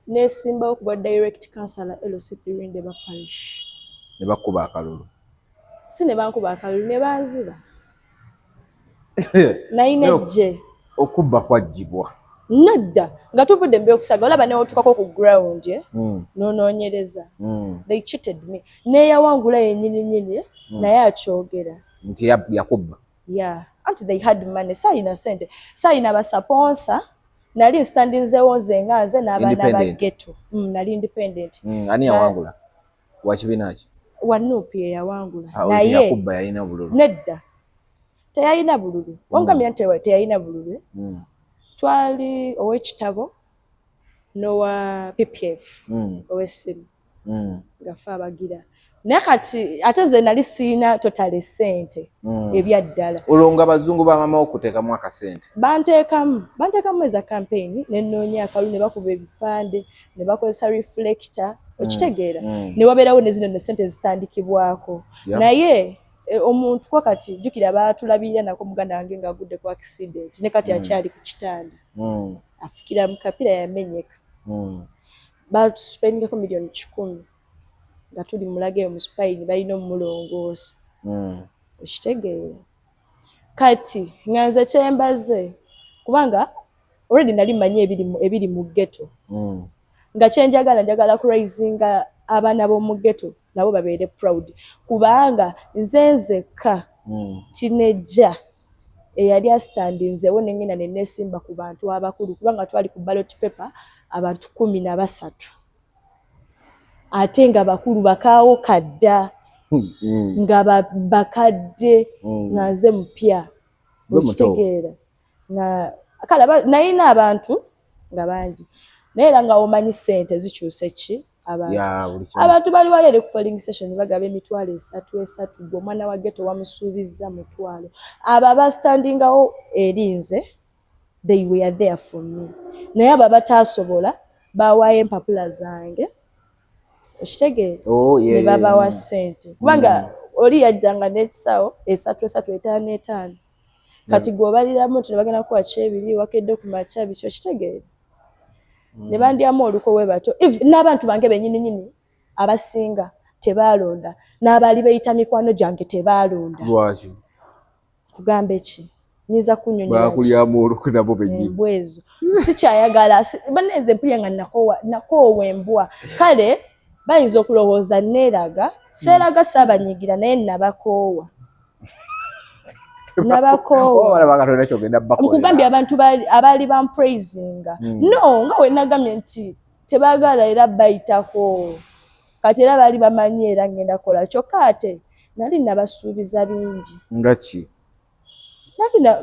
neesimbawo ku bwa direct councillor LC3 Ndeeba Parish ne bakuba akalulu si ne bankuba akalulu ne banziba nayina ejje okubba kwajjibwa Nedda nga tuvudde mbyo okusaga olaba ne otukako ku ground n'onoonyereza. They cheated me. Neeyawangula yennyini nnyini naye akyogera. Nti yakubba. Yeah. Anti they had money. Saayina sente. Saayina basponsa. Nali nstandinzeewo nze nga nze n'abaana ba ghetto. Nali independent. Ani yawangula? Wa kibiina ki? Wa Nuupu ye yawangula. Naye yakubba yalina bululu. Nedda. Teyalina bululu. Wangamira nti teyalina bululu. Twali ow'ekitabo n'owa PPF ow'essimu ngafe abagira. Naye kati ate nze nali siina totale ssente ebya ddala. Olwo nga abazungu ba mama okuteekamu akasente. Banteekamu eza campaign ne nnoonya akalulu ne bakuba ebipande ne bakozesa reflector okitegeera ne wabeerawo ne zino ne ssente zitandikibwako. Naye omuntu kwa kati jjukira baatulabirira nako muganda wange ng'agudde ku accident ne kati akyali ku kitanda afikira mu kapira yamenyeka. Baatuspendingako miliyoni 10 nga tuli mulage mu Spain balina omulongoosa. Okitegeera kati nganze kyembaze kubanga already nali manyi ebiri mu ghetto nga njagala ku raisinga abaana b'omu ghetto nabo babeere proud kubanga nze nzekka teenager eyali astandinzeewo nengenda ne neesimba ku bantu abakulu kubanga twali ku ballot paper abantu 13 ate nga bakulu bakaawo kadda nga bakadde nga nze mupya okitegeera nga kale nayina abantu nga bangi naye era nga omanyi ssente zikyuse ki abantu bali wali eri ku polling station bagaba emitwalo 3 gwe omwana wa ghetto wamusuubizza mutwalo abo abastandingawo erinze they were there for me naye abo abataasobola bawaayo empapula zange okitegeera ne babawa ssente kubanga oli yajjanga n'ekisawo 3 kati gweobaliramu nti ne bagenda kuwa kyebiri wakedde ku makya biki okitegeera ne bandyamu oluko we bato n'abantu bange bennyini nnyini abasinga tebaalonda n'abaali beeyita mikwano gyange tebaalonda. Lwaki? Kugamba eki nyiza kunnyonnyola baakulyamu oluko nabo bennyini bwezo sikyayagala banenze mpulya nga nakoowa embwa kale bayinza okulowooza neeraga seeraga saabanyigira naye nabakoowa nkugambye abantu abaali bampraisinga no nga we nagambye nti tebaagala era bayitako kati era baali bamanyi era ngenda kola kyokka ate nali nabasuubiza bingi nga ki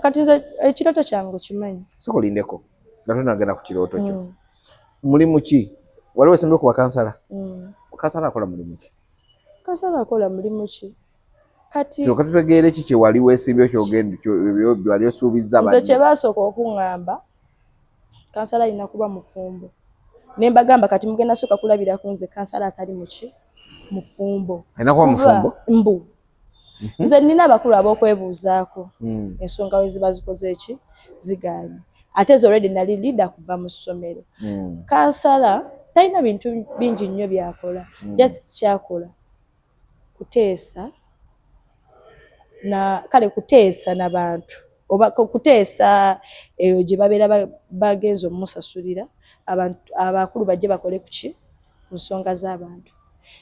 kati nze ekirooto kyange okimanyi sikulindeko nga tonagenda ku kirooto kyo mulimu ki waliwo esembe ku bakansala kansala akola mulimu ki kansala akola mulimu ki kati kyoka tutegeere ki kyewali weesimbye wali osuubizza nze kye baasooka okuŋŋamba kansala alina kuba mufumbo ne mbagamba kati mugenda sooka kulabiraku nze kansala atali muki mufumbo alina kuba mufumbo mbu nze nina abakulu ab'okwebuuzaako ensonga we ziba zikoze eki zigaanye ate ze already nali leader kuva mu ssomero kansala talina bintu bingi nnyo byakola just kyakola kuteesa kuteesa n'abantu oba kuteesa eyo gye babeera bagenza omusasulira abakulu bajje bakole ku ki ku nsonga z'abantu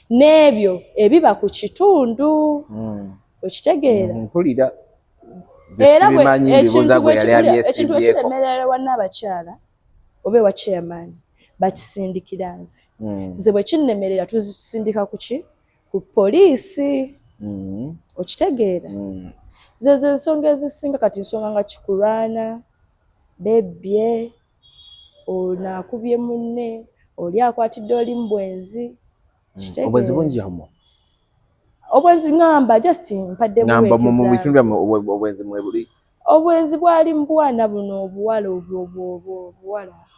n'ebyo ebiba ku kitundu okitegeera mpulira era ekintu ekiremerera wannabakyala oba ewa chairman bakisindikira nze bwe kinnemerera tuzisindika ku ki ku poliisi okitegeera zezo ensonga ezisinga kati nsonga nga kikulwana bebbye onakubye munne oli akwatidde oli mu bwenzi obwenzi bungi amu obwenzi ngamba just mpadde mu bitundu obwenzi mwebuli obwenzi bwali mu bwana buno obuwala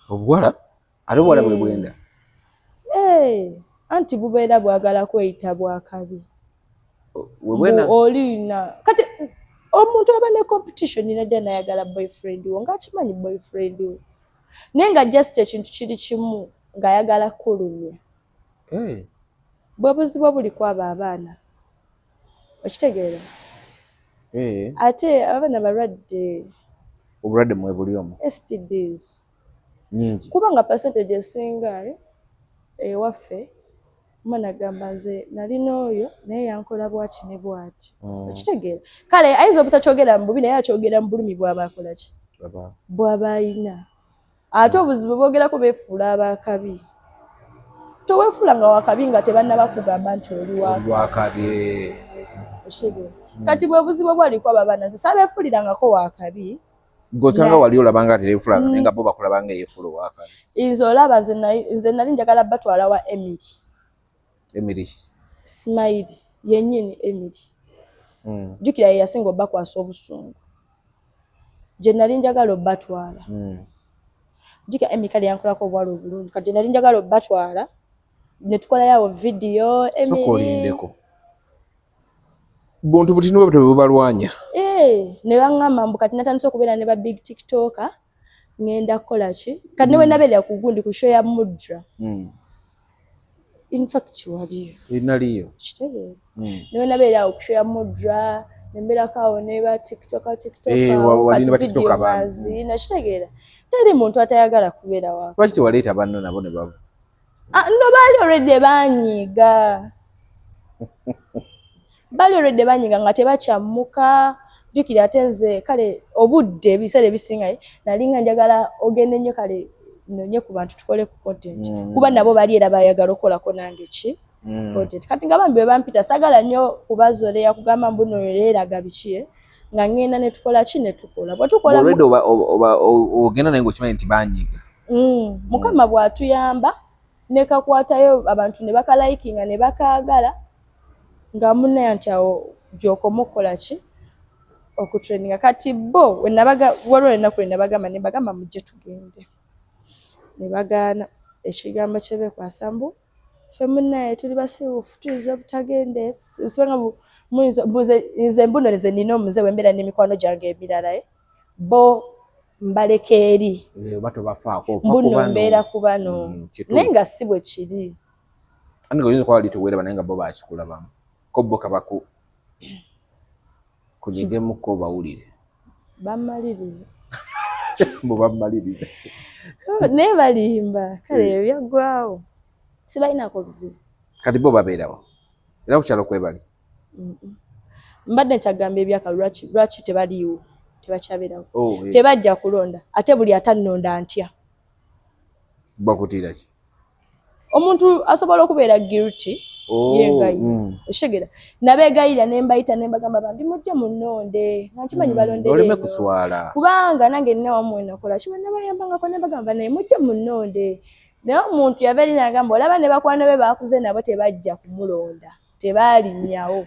obuwala ate obuwala bwe bwenda anti bubeera bwagala kweyita bwakabi olina kati omuntu aba ne competition najja nayagala boyfriend wo ngaakimanyi boyfriend wo naye nga just ekintu kiri kimu ng'ayagala kulumya bwe buzibu buli kwabo abaana okitegeera ate abaana balwadde obulwadde mwebuli omu STDs nyingi kubanga percentage esinga ewaffe mwana agamba nze nalina oyo naye yankola bwati ne bwati okitegeera kale ayinza obutakyogera mu bubi naye akyogera mu bulumi bw'aba akola ki bw'aba ayina ate obuzibu bwogerako beefuula abakabi toweefuula nga wakabi nga tebannaba kugamba nti oli wakabi okitegeera kati bwe buzibu bwaliko abo abaana nze saabeefuulirangako wakabi gosanga wali olabanga terefuula naye nga bo bakulabanga yeefuula wakabi nze olaba nze nali njagala batwala wa Emily Smile yennyini Emily jjukira ye yasinga obbakwasa obusungu gye nali njagala obbatwala jjukira Emily kale yankolako obwala obulungi kati nali njagala obbatwala ne tukolayo vidiyo sokolindeko buntu butini bwe bubalwanya ne baŋŋamba mbu kati natandise okubeera ne ba big tiktoker ŋŋenda kukola ki kati newe nabeerera ku gundi ku show ya Mudra in fact waliyo inaliyo kitegeera newe nabeerera ku show ya Mudra nembeerako awo ne ba tiktoker bazi nakitegeera teri muntu atayagala kubeera wako lwaki tewaleeta banno nabo ne baba no baali already banyiga nga tebakyammuka jjukira ate nze kale obudde ebiseera ebisinga nali nga njagala ogende nnyo kale nonye ku bantu tukole ku content kuba nabo bali era bayagala okukolako nange ki content kati nga bambi bwe bampita sagala nnyo kubazoleya kugamba mbu noyeraga biki nga ngenda ne tukola ki ne tukola bwe tukola already ogenda naye ng'okimanyi nti banyiga mukama bw'atuyamba ne kakwatayo abantu ne bakalayikinga ne bakaagala nga munaye nti awo gy'okoma okukola ki okutraininga kati bo waliwo ennaku lwe nabagamba ne bagamba mujje tugende ne bagaana ekigambo kye beekwasa mbu ffe munaye tuli basibuufu tuyinza obutagende sibanga nze mbuno nze nina omuze wembeera n'emikwano gyange emirala bo mbaleka eri mbuno mbeera ku bano naye nga si bwe kiri andi oyinza okuba lituweeraba naye nga bo bakikulabamu ko bo kabaku kunyigemuko bawulire bammaliriza bo bammaliriza naye balimba kale ebyaggwawo sibalinako buzibu kati bo babeerawo era ku kyalo kwebali mbadde nkyagamba ebyakalu lwaki tebaliiwo tebakyabeerawo tebajja kulonda ate buli atannonda ntya bakutiira ki omuntu asobola okubeera guilty yengayi oshegera nabeegayirira ne mbayita ne mbagamba bambi mujje munnonde nga nkimanyi balondera oleme kuswala kubanga nange nina wamu enakola kiba nabayambangako ne mbagamba naye mujje munnonde naye omuntu yava eri nagamba olaba ne bakwano be bakuze nabo tebajja kumulonda tebalinnyawo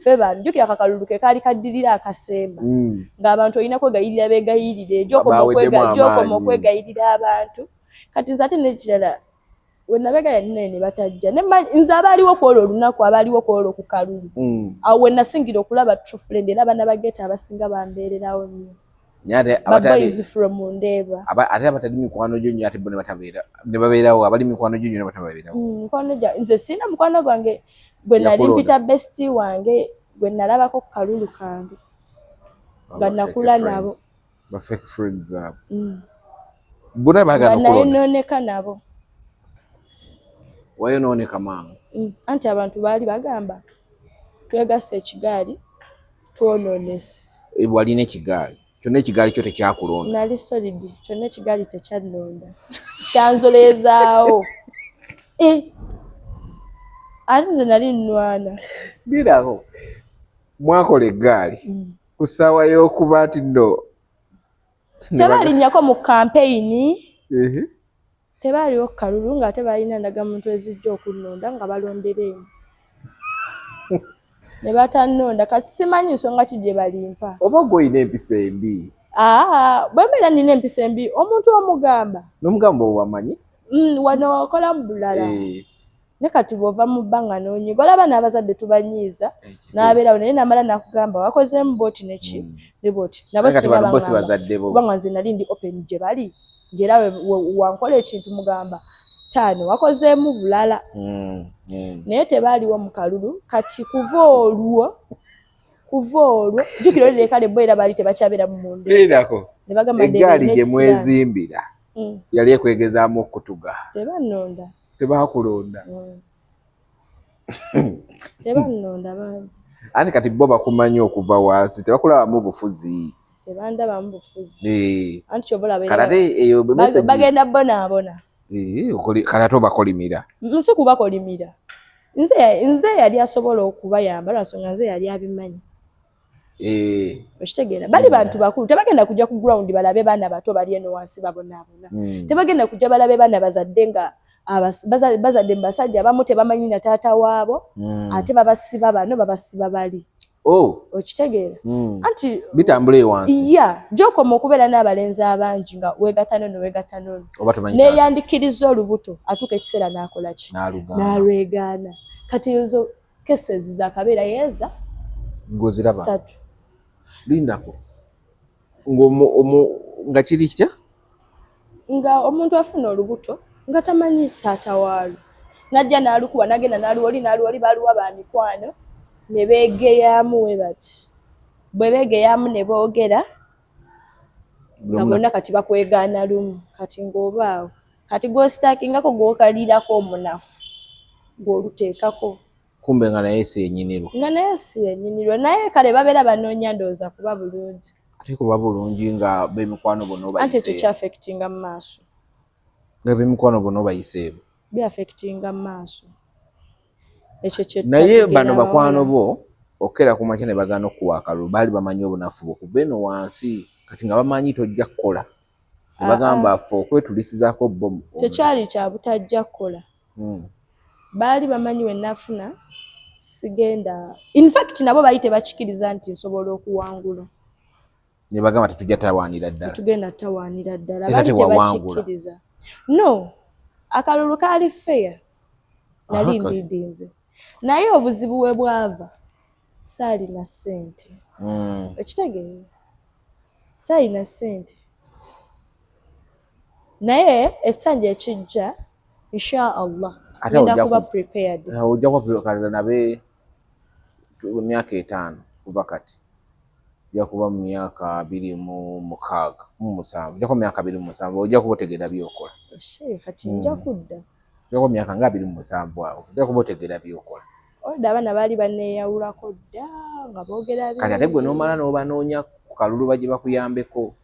ffe banjukira akakalulu ke kaali kaddirira akasemba ng'abantu olina kwegayirira beegayirire gyokoma okwegayirira abantu kati nze ate nekirala we nabegaya ninaye ne batajja nze abaaliwo kwolwo olunaku abaaliwo kwolwo ku kalulu awo we nasingira okulaba true friend era abaana bageta abasinga bambeererawo nnyo baboys from Ndeeba ate abatali mikwano gyo nnyo ate bo ne babeerawo abali mikwano gyo nnyo ne batababeerawo nze sina mukwano gwange gwe nali mpita bestie wange gwe nalabako ku kalulu kange nga nakula nabo ba fake friends abo bonna baagala okulonda nayonooneka nabo wayonooneka mangu anti abantu baali bagamba twegasse ekigaali twonoonese walina ekigaali kyonna ekigaali kyo tekyakulonda nali solid kyonna ekigaali tekyannonda kyanzolezaawo ate nze nali nnwana birako mwakola eggaali ku ssaawa y'okuba nti nno tebalinnyako mu kampeyini tebaaliwo kalulu ng'ate balina ndagamuntu ezijja okunnonda nga balondera emu ne batannonda kati simanyi nsonga ki gye balimpa oba gw'olina empisa embi bwembeera nina empisa embi omuntu omugamba n'omugamba owamanyi wano wakolamu bulala ne kati bw'ova mu bbanga n'onyiga olaba n'abazadde tubanyiiza n'abeerawo naye namala nakugamba wakozeemu booti neki ne booti nabo kubanga nze nali ndi open gye bali ng'era wankola ekintu mugamba taano wakozeemu bulala naye tebaaliwo mu kalulu kati kuva olwo jjukira olire kale bo era baali tebakyabeera mu Ndeeba eggaali gye mwezimbira yali ekwegezaamu okutuga tebanonda tebakulonda tebanonda bambi ani kati bo bakumanyi okuva wansi tebakulabamu bufuzi tebandabamu bufuzi anti kyobola kalate eyo bagenda bonaabona kalate obakolimira nsi kubakolimira nze yali asobola okubayamba lwansonga nze yali abimanyi okitegeera bali bantu bakulu tebagenda kujja ku ground balabe baana bato bali eno wansi babonaabona tebagenda kujja balabe baana bazadde nga bazadde mu basajja abamu tebamanyi na taata waabo ate babasiba bano babasiba bali okitegeera anti bitambula ewansi gyokoma okubeera n'abalenzi abangi nga weegatanono neeyandikiriza olubuto atuuka ekiseera n'akola ki n'alwegaana kati ezo kesezi zakabeera yeeza ng'oziraba 3 lindako nga kiri kitya nga omuntu afuna olubuto nga tamanyi taata waalwo najja n'alukuba nagenda n'aluwoli baluwa ba mikwano ne beegeyaamu we bati bwe beegeyaamu ne boogera nga bonna kati bakwegaana lumu kati ng'obaawo kati gw'ositaakingako gw'okalirako omunafu gw'oluteekako kumbe nga naye seenyinirwa naye kale babeera banoonya ndowooza kuba bulungi ate kuba bulungi nga b'emikwano bonna obayise anti tekyafekitinga mu maaso nga b'emikwano bonna obayiseewo byafekitinga mu maaso ekyo naye bano bakwano bo okera ku makya ne bagaana okuwa akalulu baali bamanyi obunafu bwo kuva eno wansi kati nga bamanyi tojja kukola ne bagamba ffe okwetulisizaako bo tekyali kya butajja kukola baali bamanyi we nafuna sigenda in fact nabo baali tebakikiriza nti nsobola okuwangula ne bagamba tetujja tawaanira ddala tugenda tawaanira ddala baali tebakikiriza no akalulu kaali fair nali mbidinze naye obuzibu we bwava saalina ssente ekitegeera saalina ssente naye essanja ekijja insha allah ngenda kuba prepared ojja kuba nabe emyaka 5 kuva kati ojja kuba mu myaka 26 ojja kuba myaka 27 ojja kuba otegeera byokola kati nja kudda ojja kuba myaka nga 27 awo ojja kuba otegeera byokola olda abaana baali baneeyawulako dda nga boogera kati ate gwe n'omala n'obanoonya ku kalulu bagye bakuyambeko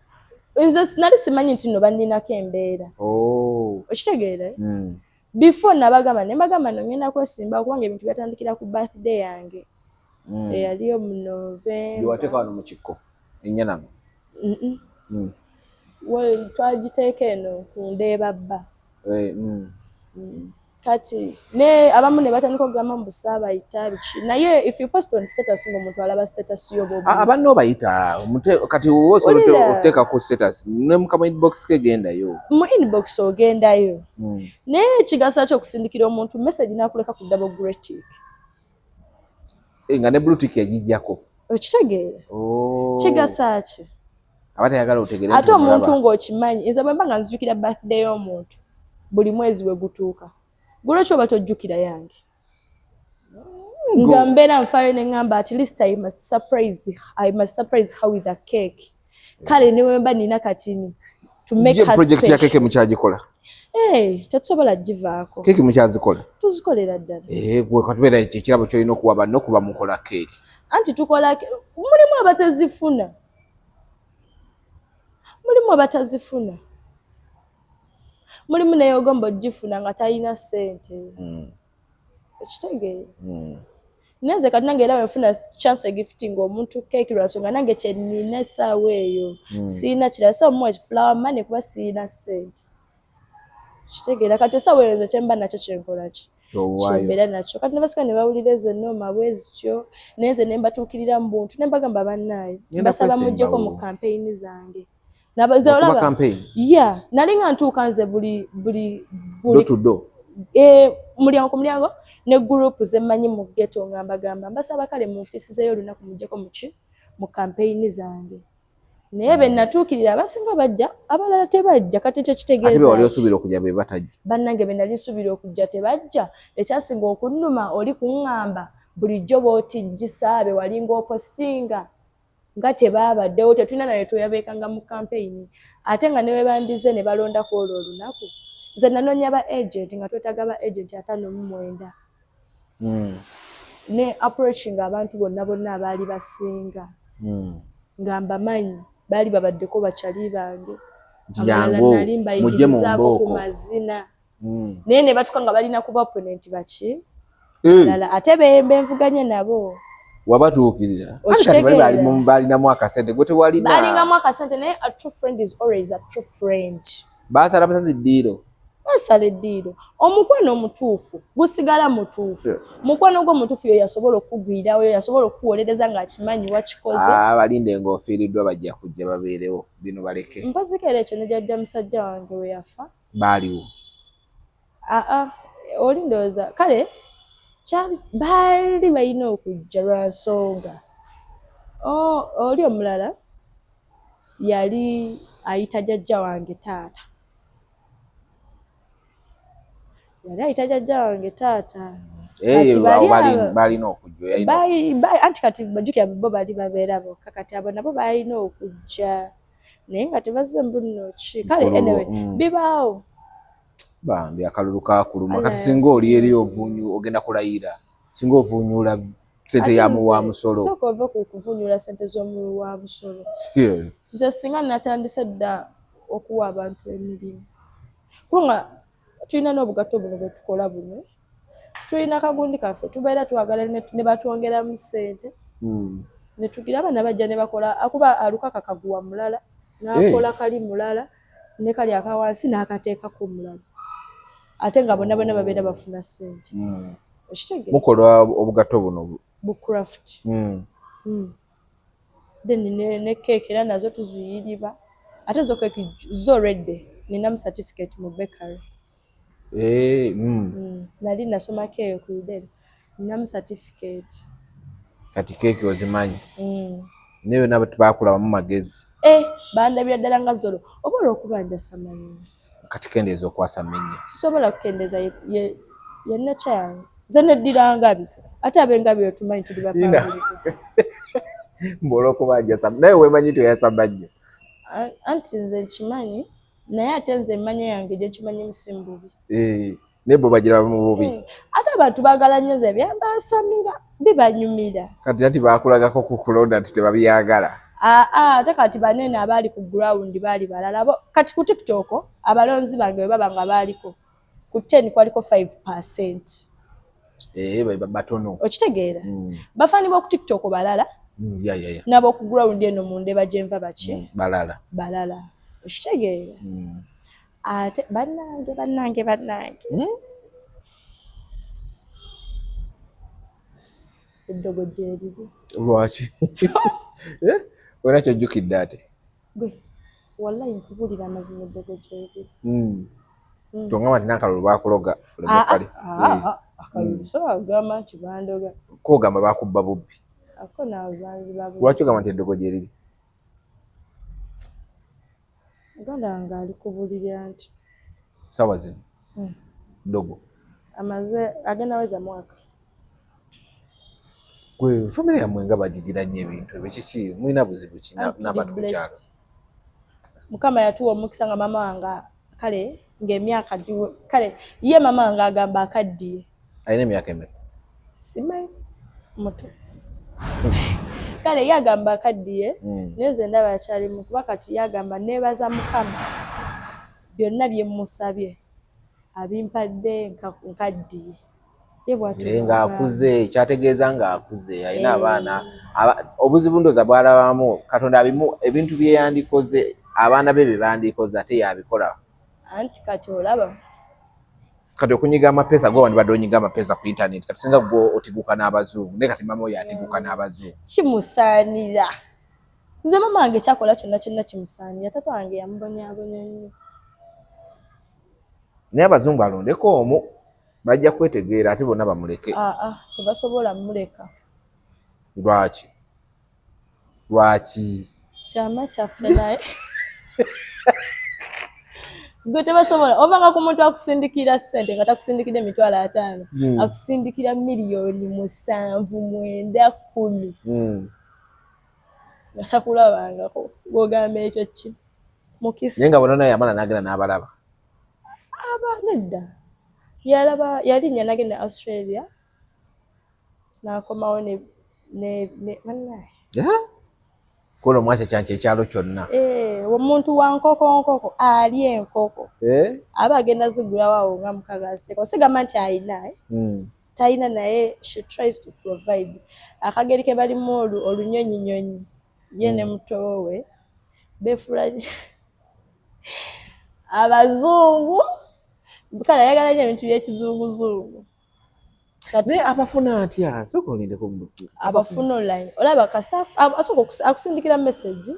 nze nali simanyi nti no banninako embeera okitegeera before nabagamba ne mbagamba no ngenda kwesimba kubanga ebintu byatandikira ku birthday yange eyaliyo mu November wateeka wano mu kikko ennyanamu twagiteeka eno ku Ndeeba bba kati ne abamu ne batandika okugamba mu busaabayita biki naye if you post on status ng'omuntu alaba status y'obubuzi abanno obayita kati wosobola oteeka ku status ne mu kama inbox ke gendayo mu inbox ogendayo naye ekigasa ky'okusindikira omuntu message n'akuleka ku double greeting nga ne blue tick yagijjako okitegeera kigasa ki abatayagala otegeere ate omuntu ng'okimanyi nze bwe mba nga nzijukira birthday y'omuntu buli mwezi we gutuuka gulwekyo oba tojjukira yange nga mbeera nfaayo ne ngamba at least I must surprise her with a cake kale ne wemba nina katini to make her project ya keke mukyagikola tetusobola givaako keke mukyazikola tuzikolera ddala gwe katubeera ekirabo kyolina okuwa banno kuba mukola keeki anti tukola mulimu abatazifuna mulimu neyogomba ogifuna nga talina ssente ekitegeera neze kati nange era wenfuna chance egifting omuntu keeki lwasonga nange kyenina essaawa eyo siina kirala so much flower money kuba siina ssente kitegeera kati essaawa eyo nze kyemba nakyo kyenkola ki kyembeera nakyo kati nebasika ne bawulira ezo ennooma bwe zityo nenze ne mbatuukirira mu buntu ne mbagamba bannaaye mbasaba muggyeko mu campaign zange nali nga ntuuka nze buli mulyango ku mulyango ne gurupu zemmanyi mu ghetto nga mbagamba mbasaba kale mu ofiisi zeyo olunaku muggyeko mu campaign zange naye be natuukirira abasinga bajja abalala tebajja kati ekyo kitegeeza wali osuubira okujja be batajja bannange be nali nsuubira okujja tebajja ekyasinga okunnuma oli kuŋŋamba bulijjo bw'otijjisa be walinga opostinga nga tebaabaddewo tetulina naye tweyabeekanga mu campaign ate nga ne webandize ne balonda ku olwo olunaku nze nanoonya ba agent nga twetaaga ba agent 59 ne approaching abantu bonna abaali basinga nga mbamanyi baali babaddeko bakyali bange abalala nali mbayigirizaako ku mazina naye ne batuka nga balina kuba opponent baki lala ate benvuganye nabo wabatuukirira balinamu akasente gwe tewalina balingamu akasente naye a true friend is always a true friend baasala basazi eddiiro basala eddiiro omukwano omutuufu gusigala mutuufu mukwano gwo mutuufu yo yasobola okugwirawo yo yasobola okuwolereza ng'akimanyi wakikoze balinde ng'ofiiriddwa bajja kujja babeerewo bino baleke mpazikera ekyo ne jjajja musajja wange we yafa baaliwo oli ndowooza kale baali balina okujja lwa nsonga oli omulala yali ayita jjajja wange taata balina okujja anti kati bajjukira bo baali babeera bokka kati abo nabo balina okujja naye nga tebazze mbuno ki kale anyway bibaawo bambi akalulu kakuluma kati singa oli eri ogenda kulayira singa ovunyula sente ya muwa musolo sooka ova ku kuvunyula sente z'omuwa busolo nze singa natandise dda okuwa abantu emirimu kubanga tulina n'obugatto buno bwe tukola buno tulina akagundi kaffe tubeera twagala ne batwongeramu ssente ne tugira abaana bajja ne bakola akuba alukaka kaguwa mulala n'akola kali mulala ne kali akawansi n'akateekako mulala ate nga bonna babeera bafuna ssente okitegere mukola obugatto buno bucraft then ne keeki era nazo tuziyiriba ate zo keeki zo redde ninamu certificate mu bakery nali nasomako eyo ku Udele ninamu certificate kati keeki ozimanyi neyo nabo tebakulabamu magezi bandabira ddala nga zolo oba olw'okuba njasamanyi kati kendeeza okwasa mmenya sisobola kukendeeza ye nature yange nze neddira ngabi ate ab'engabi otumanyi tuli bapanguliku olw'okuba njasama naye weemanyi toyasama nnyo anti nze nkimanyi naye ate nze emmanya yange gye nkimanyi musimu bubi naye bo bagira mu bubi ate abantu baagala nnyo nze byambasamira bibanyumira kati ati baakulagako ku kulonda nti tebabyagala ate kati banene abaali ku ground baali balala kati ku TikTok abalonzi bange bwe baba nga baaliko ku 10 kwaliko 5%. Batono okitegeera bafaani b'oku TikTok balala n'ab'oku ground eno mu Ndeba gye nva baki balala okitegeera ate bannange eddogo gyeriri lwaki wena kyojjukidde ate gwe wallahi nkubulira amazima eddogo gyeriri tongamba nti nankalulu baakuloga akalulu so agamba nti bandoga kogamba bakubba bubbi ako n'abanzi babo lwaki ogamba nti eddogo gyeriri muganda wange ali kubulira nti sawa zino dogo amaze agenda weza mwaka gwe famire yammwe nga bagigira nnyo ebintu ebyo kiki mulina buzibu ki n'abantu ku kyalo mukama yatuwa omukisa nga mama wange kale ng'emyaka kale ye mama wange agamba akaddiye alina emyaka emeka simanyi muto kale ye agamba akaddiye naye nze ndaba akyalimu kuba kati ye agamba neebaza mukama byonna bye mmusabye abimpadde nkaddiye ng'akuze kyategeeza ng'akuze alina abaana obuzibu ndooza bwalabamu katonda abimu ebintu bye yandikoze abaana be bye bandikoze ate yabikola anti kati olaba kati okunyiga amapeesa gwe wandibadde onyiga amapeesa ku intaneti kati singa gwe otiguka n'abazungu naye kati mama oyo atiguka n'abazungu kimusaanira nze mama wange kyakola kyonna kyonna kimusaanira tata wange yamubonyaabonya nnyo naye abazungu alondeko omu bajja kwetegeera ate bonna bamuleke tebasobola muleka lwaki kyama kyaffe naye gwe tebasobola obanga ku muntu akusindikira ssente nga takusindikira emitwalo 5 akusindikira miliyoni 7, 9, 10 nga takulabangako gwogamba ekyo ki mukisa naye nga bonna yamala n'agenda n'abalaba nedda yalinnya nagenda Australia n'akomawo ne kola omwasi ekyanki ekyalo kyonna omuntu wa nkoko ali enkoko aba agenda zigulawo awo nga mukaga ziteka osigamba nti ayina talina naye she tries to provide akageri ke balimu olunyonyinyonyi ye ne muto we befuula abazungu kale ayagala nnyo ebintu by'ekizunguzungu naye abafuna atya sooka olindeko mubutu abafuna online olaba kasita asooka akusindikira message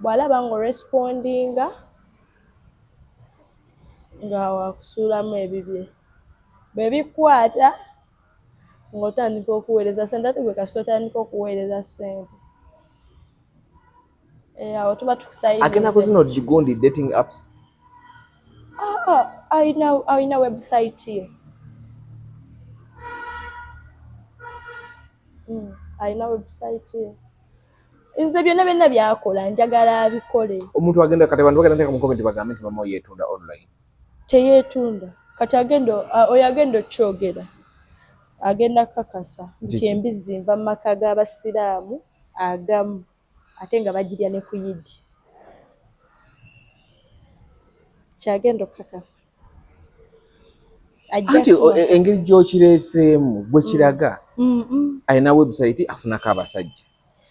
bw'alaba ng'orespondinga nga wakusuulamu ebibye bwe bikwata ng'otandika okuweereza ssente ate gwe kasita otandika okuweereza ssente awo tuba tukusayiriza agenda ku zino Gigundi dating apps ayina website ye ayina website ye nze byonna byakola njagala abikole omuntu agenda kati abantu bagenda nteka mu comment bagambe nti mama yeetunda online teyeetunda kati oyo agenda okyogera agenda kakasa nti embizzi nva mu maka g'abasiraamu agamu ate nga bagirya ne ku yidi kyagenda okukakasa anti engeri gy'okireeseemu gwe kiraga ayina website afunako abasajja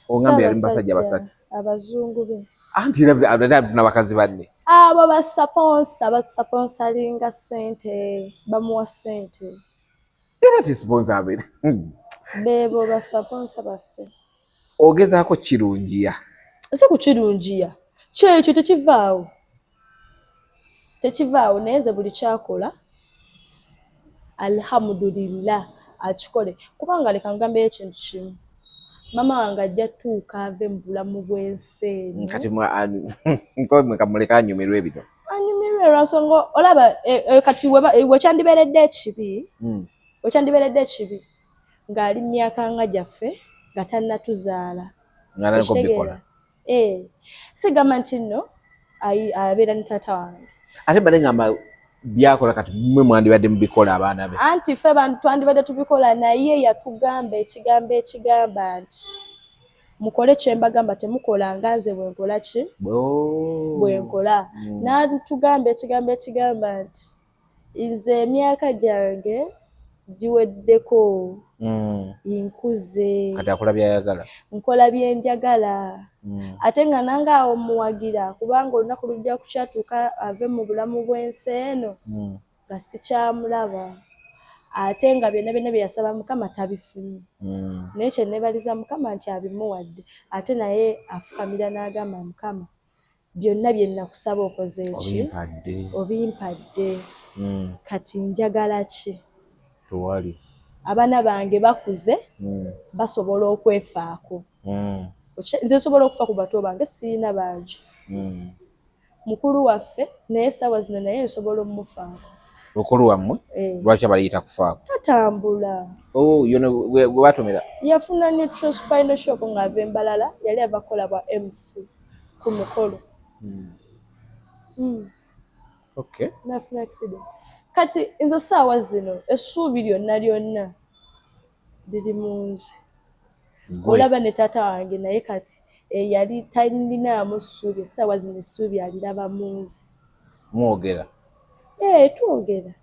ongambe yali basajja basatu abazungu be anti afuna bakazi banne abo basaponsalinga ssente bamuwa ssente era tisponsa abere bebo basaponsa baffe ogezaako kirungiya si kukirungiya kyekyo tekivaawo naye nze buli kyakola alhamdulillah akikole kubanga leka ngambeyo ekintu kimu mama wange ajja tuuka ave mu bulamu bw'ensi eno kati kamuleka anyumirwa ebito anyumirwa olwansonga olaba kati wekyandibeeredde ekibi ng'ali mu myaka nga gyaffe nga tannatuzaala sigamba nti nno abeera ne taata wange ate bale ngamba byakola kati mmwe mwandibadde mubikola abaana be anti ffe bantu twandibadde tubikola naye yatugamba ekigambo ekigamba nti mukole kyembagamba temukola nga nze bwenkola ki bwenkola natugamba ekigambo ekigamba nti nze emyaka gyange giweddeko nkuze kati akola byayagala nkola byenjagala ate nga nange awo muwagira kubanga olunaku lujja kukyatuuka ave mu bulamu bw'ensi eno nga sikyamulaba ate nga byonna bye yasaba Mukama tabifunye naye kyenneebaliza Mukama nti abimuwadde ate naye afukamira n'agamba Mukama byonna bye nakusaba okoze eki obimpadde kati njagala ki tewali abaana bange bakuze basobola okwefaako nze nsobola okufa ku bato bange sirina bangi mukulu waffe naye essaawa zino naye nsobola omumufaako mukulu wammwe lwaki abaliyita kufaako tatambula bwe batomera yafuna neutral shock ng'ava Embalala yali ava kukola bwa MC ku mukolo nafuna accident kati nze essaawa zino essuubi lyonna liri mu nze olaba ne taata wange naye kati yali talinaamu ssuubi essaawa zino essuubi aliraba mu nze mwogera twogera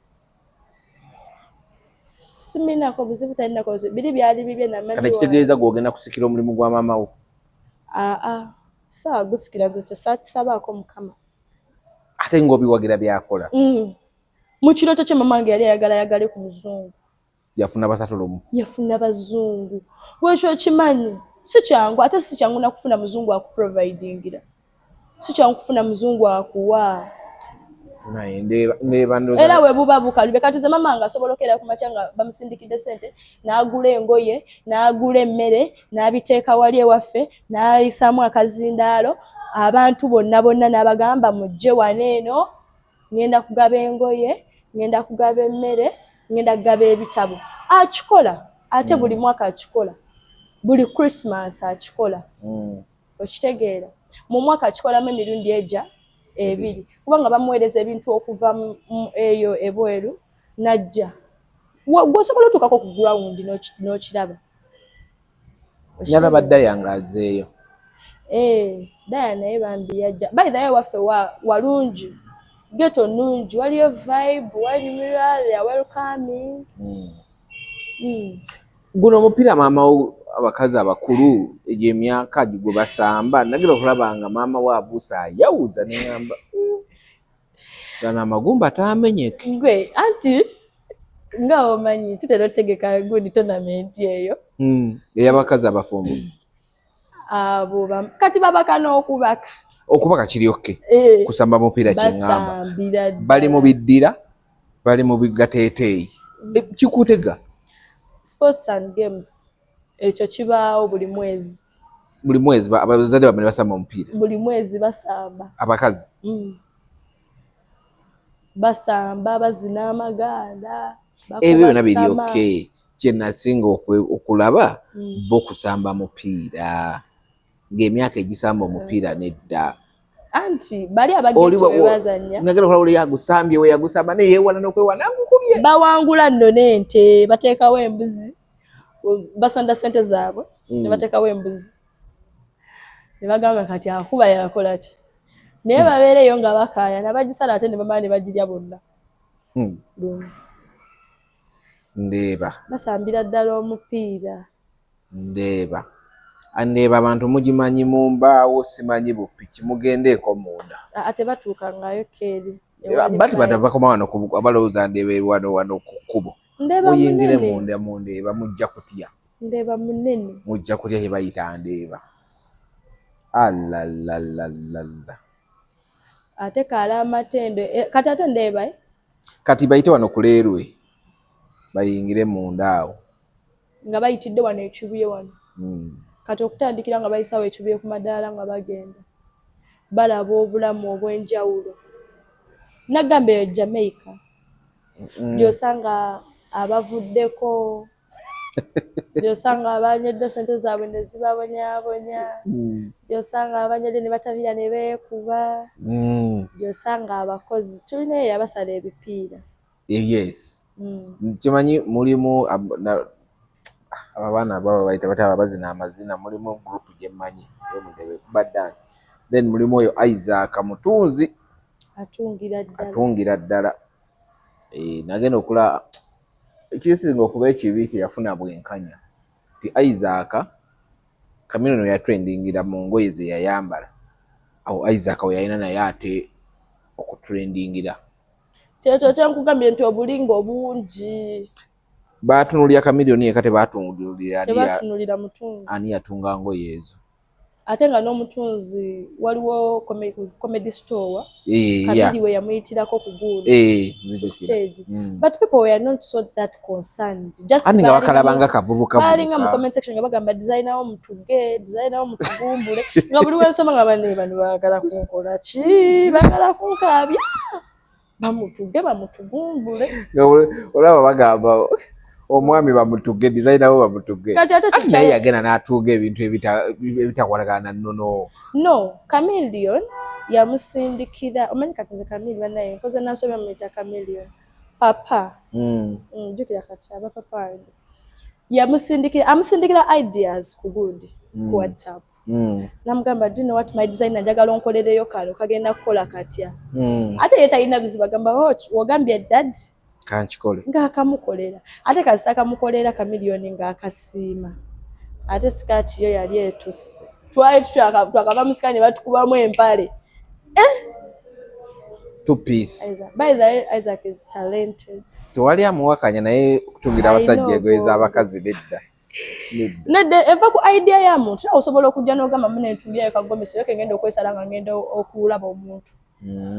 siminako buzibu talinako buzibu biri byali bibye kati kitegeeza gw'ogenda kusikira omulimu gwa maama wo saawa gusikira nze kyo saakisabaako Mukama ate ng'obiwagira byakola mu kirooto kye mama wange yali ayagale ku muzungu yafuna basatulumu yafuna bazungu bwekyo kimanyi si kyangu ate si kyangu nakufuna muzungu akuprovidingira si kyangu kufuna muzungu akuwa era we buba bukalube kati ze mama nga asobola okera ku makya nga bamusindikidde ssente n'agula engoye n'agula emmere n'abiteeka wali ewaffe n'ayisaamu akazindaalo abantu bonna n'abagamba mujje wano eno ngenda kugaba engoye ngenda kugaba emmere ngenda kugaba ebitabo akikola ate buli mwaka akikola buli Christmas akikola okitegeera mu mwaka akikolamu emirundi eja ebiri kubanga bamuweereza ebintu okuva eyo ebweru najja gwosobola otuukako ku ground n'okiraba nalaba Daya nga azeeyo Daya naye bambi yajja by the way waffe walungi geto nungi waliyo vibe wanyumirwa ya welcoming guno omupiira maama abakazi abakulu egy'emyaka gwe basamba nagira okulaba nga maama wa Abuusa ayawuza neŋŋamba gano amagumba taamenyeke gwe anti nga omanyi tutera otegeka gundi tournament eyo ey'abakazi abafumbo abo kati babaka n'okubaka kiri okke kusamba mupiira kyeŋŋamba bali mu biddira bali mu bigateeteeyi kikutega sports and games ekyo kibaawo buli mwezi abazadde bamene basamba omupiira buli mwezi basamba abakazi basamba bazina amaganda ebyo byonna biri okke kyenasinga okulaba bo kusamba mupiira ng'emyaka egisamba omupiira nedda anti bali abageto bebazanya nagera okulaba oli yagusambye we yagusamba naye yeewala n'okwewana ngukubye bawangula nno n'ente bateekawo embuzi basonda ssente zaabwe ne bateekawo embuzi ne bagamba kati akuba yakola ki naye babeereyo nga bakaaya nabagisala ate ne bamala ne bagirya bonna ndeeba basambira ddala omupiira ndeeba abantu mugimanyi mu mbaawo simanyi bupiki mugendeeko munda ate batuukangayo keeri bati bakoma wano abalowooza ndeeba wano ku kkubo muyingire munda mundeeba mujja kutya ndeeba munene mujja kutya kye bayita ndeeba alalalala ate kaala amatendo kati ate ndeeba kati bayite wano ku leerwe bayingire munda awo nga bayitidde wano ekibuye wano kati okutandikira nga bayisawo ekibuye ku madaala nga bagenda balaba obulamu obw'enjawulo nagamba eyo Jamaica gyosanga abavuddeko gyosanga abanywedde sente zaabwe ne zibabonyaabonya gyosanga abanyedde ne batabira ne beekuba gyosanga abakozi tulina eyo abasala ebipiira yes kimanyi mulimu abaana baba bayita bataba bazina amazina mulimu gurupu gyemmanyi yomudebe kuba dance then mulimu oyo Isaac Mutunzi atungira ddala nagenda okula ekisinga okuba ekibi yafuna bwenkanya ti Isaac Kaminono yatrendingira mu ngoye ze yayambala awo Isaac we yalina naye ate okutrendingira kyekyo kyenkugambye nti obulingo obungi batunulira Kamilioni yekate tebatunulira Mutunzi ani yatunga ngoye ezo ate nga n'Omutunzi waliwo comedy store Kamili we yamuyitirako ku gundi stage but people were not so that concerned just ani nga bakalabanga kavubuka balinga mu comment section nga bagamba designer wo mutuge designer wo mutugumbule nga buli wensoma nga bano baagala kunkola ki baagala kunkabya bamutugumbule olaba bagamba omwami bamutuge designer wo bamutuge ati naye yagenda n'atuuga ebintu ebitakwatagana nnono no Chameleon yamusindikira omanyi kati nze Chameleon banaye nkoze nansomya muyita Chameleon papa jukira kati aba papa amusindikira ideas ku gundi ku WhatsApp namugamba do you know what my designer njagala onkolereyo kano kagenda kukola katya ate ye talina bizibu agamba wogambye dad kankikole ng'akamukolera ate kasita kamukolera Chameleon ng'akasiima ate sikaati yo yali etuse twali twakava musika ne batukubamu empale two piece by the way Isaac is talented tewali amuwakanya naye kutungira abasajja engoye z'abakazi nedda eva ku idea ya muntu nawe osobola okujja n'ogamba mune ntungirayo kagomesi yoke ngenda okwesala nga ngenda okulaba omuntu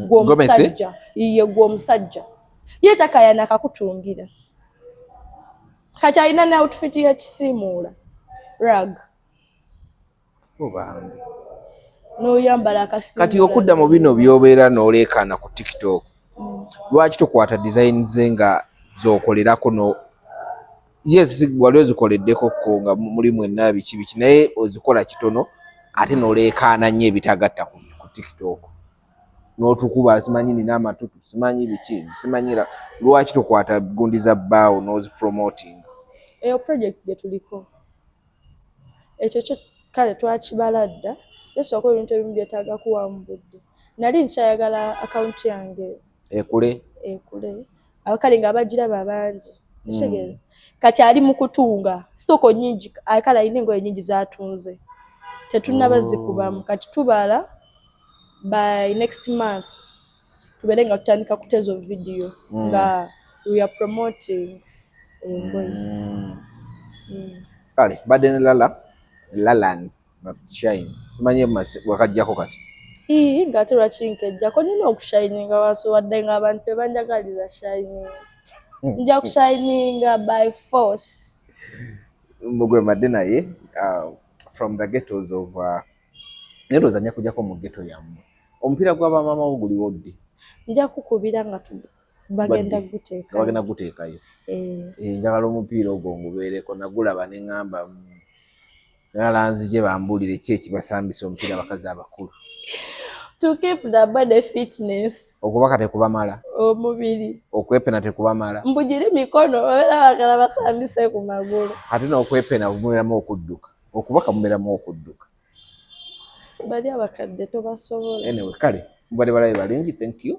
gw'omusajja iye gw'omusajja ye takayana akakutungira kati alina ne outfit y'ekisiimuula rag n'oyambala akasiimuula kati okudda mu bino by'obeera n'oleekaana ku TikTok lwaki tokwata design ze nga z'okolerako yes wali ozikoleddeko ko nga mulimu enna biki naye ozikola kitono ate n'oleekaana nnyo ebitagatta ku TikTok n'otukuba simanyi nina amatutu simanyi biki simanyira lwaki tokwata gundi za bbaawo n'ozipromoting eyo project gye tuliko ekyo kyo kale twakibala dda esooka ebintu ebimu byetaaga kuwambudde nali nkyayagala akawunti yange ekule abakale nga bagiraba bangi ekitegeera kati ali mu kutunga sitoko nnyingi kale alina engoye nnyingi zaatunze tetunaba zikubamu kati tubala by next month tubeere nga tutandika kutezo video nga we are promoting engoye kale badde ne Lalan must shine simanyi wakajjako kati ng'ate lwaki nkejjako nina okushininga wansi wadde nga abantu tebanjagaliza shining nja kushininga by force mugwe madde naye from the ghettos of nero zanya kujjako mu ghetto yammwe omupiira gw'abamama wo guliwo ddi nja kukubira nga bagenda guteekayo njagala omupiira ogwo ngubeereko nagulaba ne ŋŋamba nalanzije bambuulire ki ekibasambisa omupiira abakazi abakulu to keep the body fitness okubaka tekubamala omubiri okwepena tekubamala mbugire mikono babeera bagala basambise ku magulu ate n'okwepena mubeeramu okudduka okubaka mubeeramu okudduka bali abakadde tobasobola anyway kale mubadde balabe balingi thank you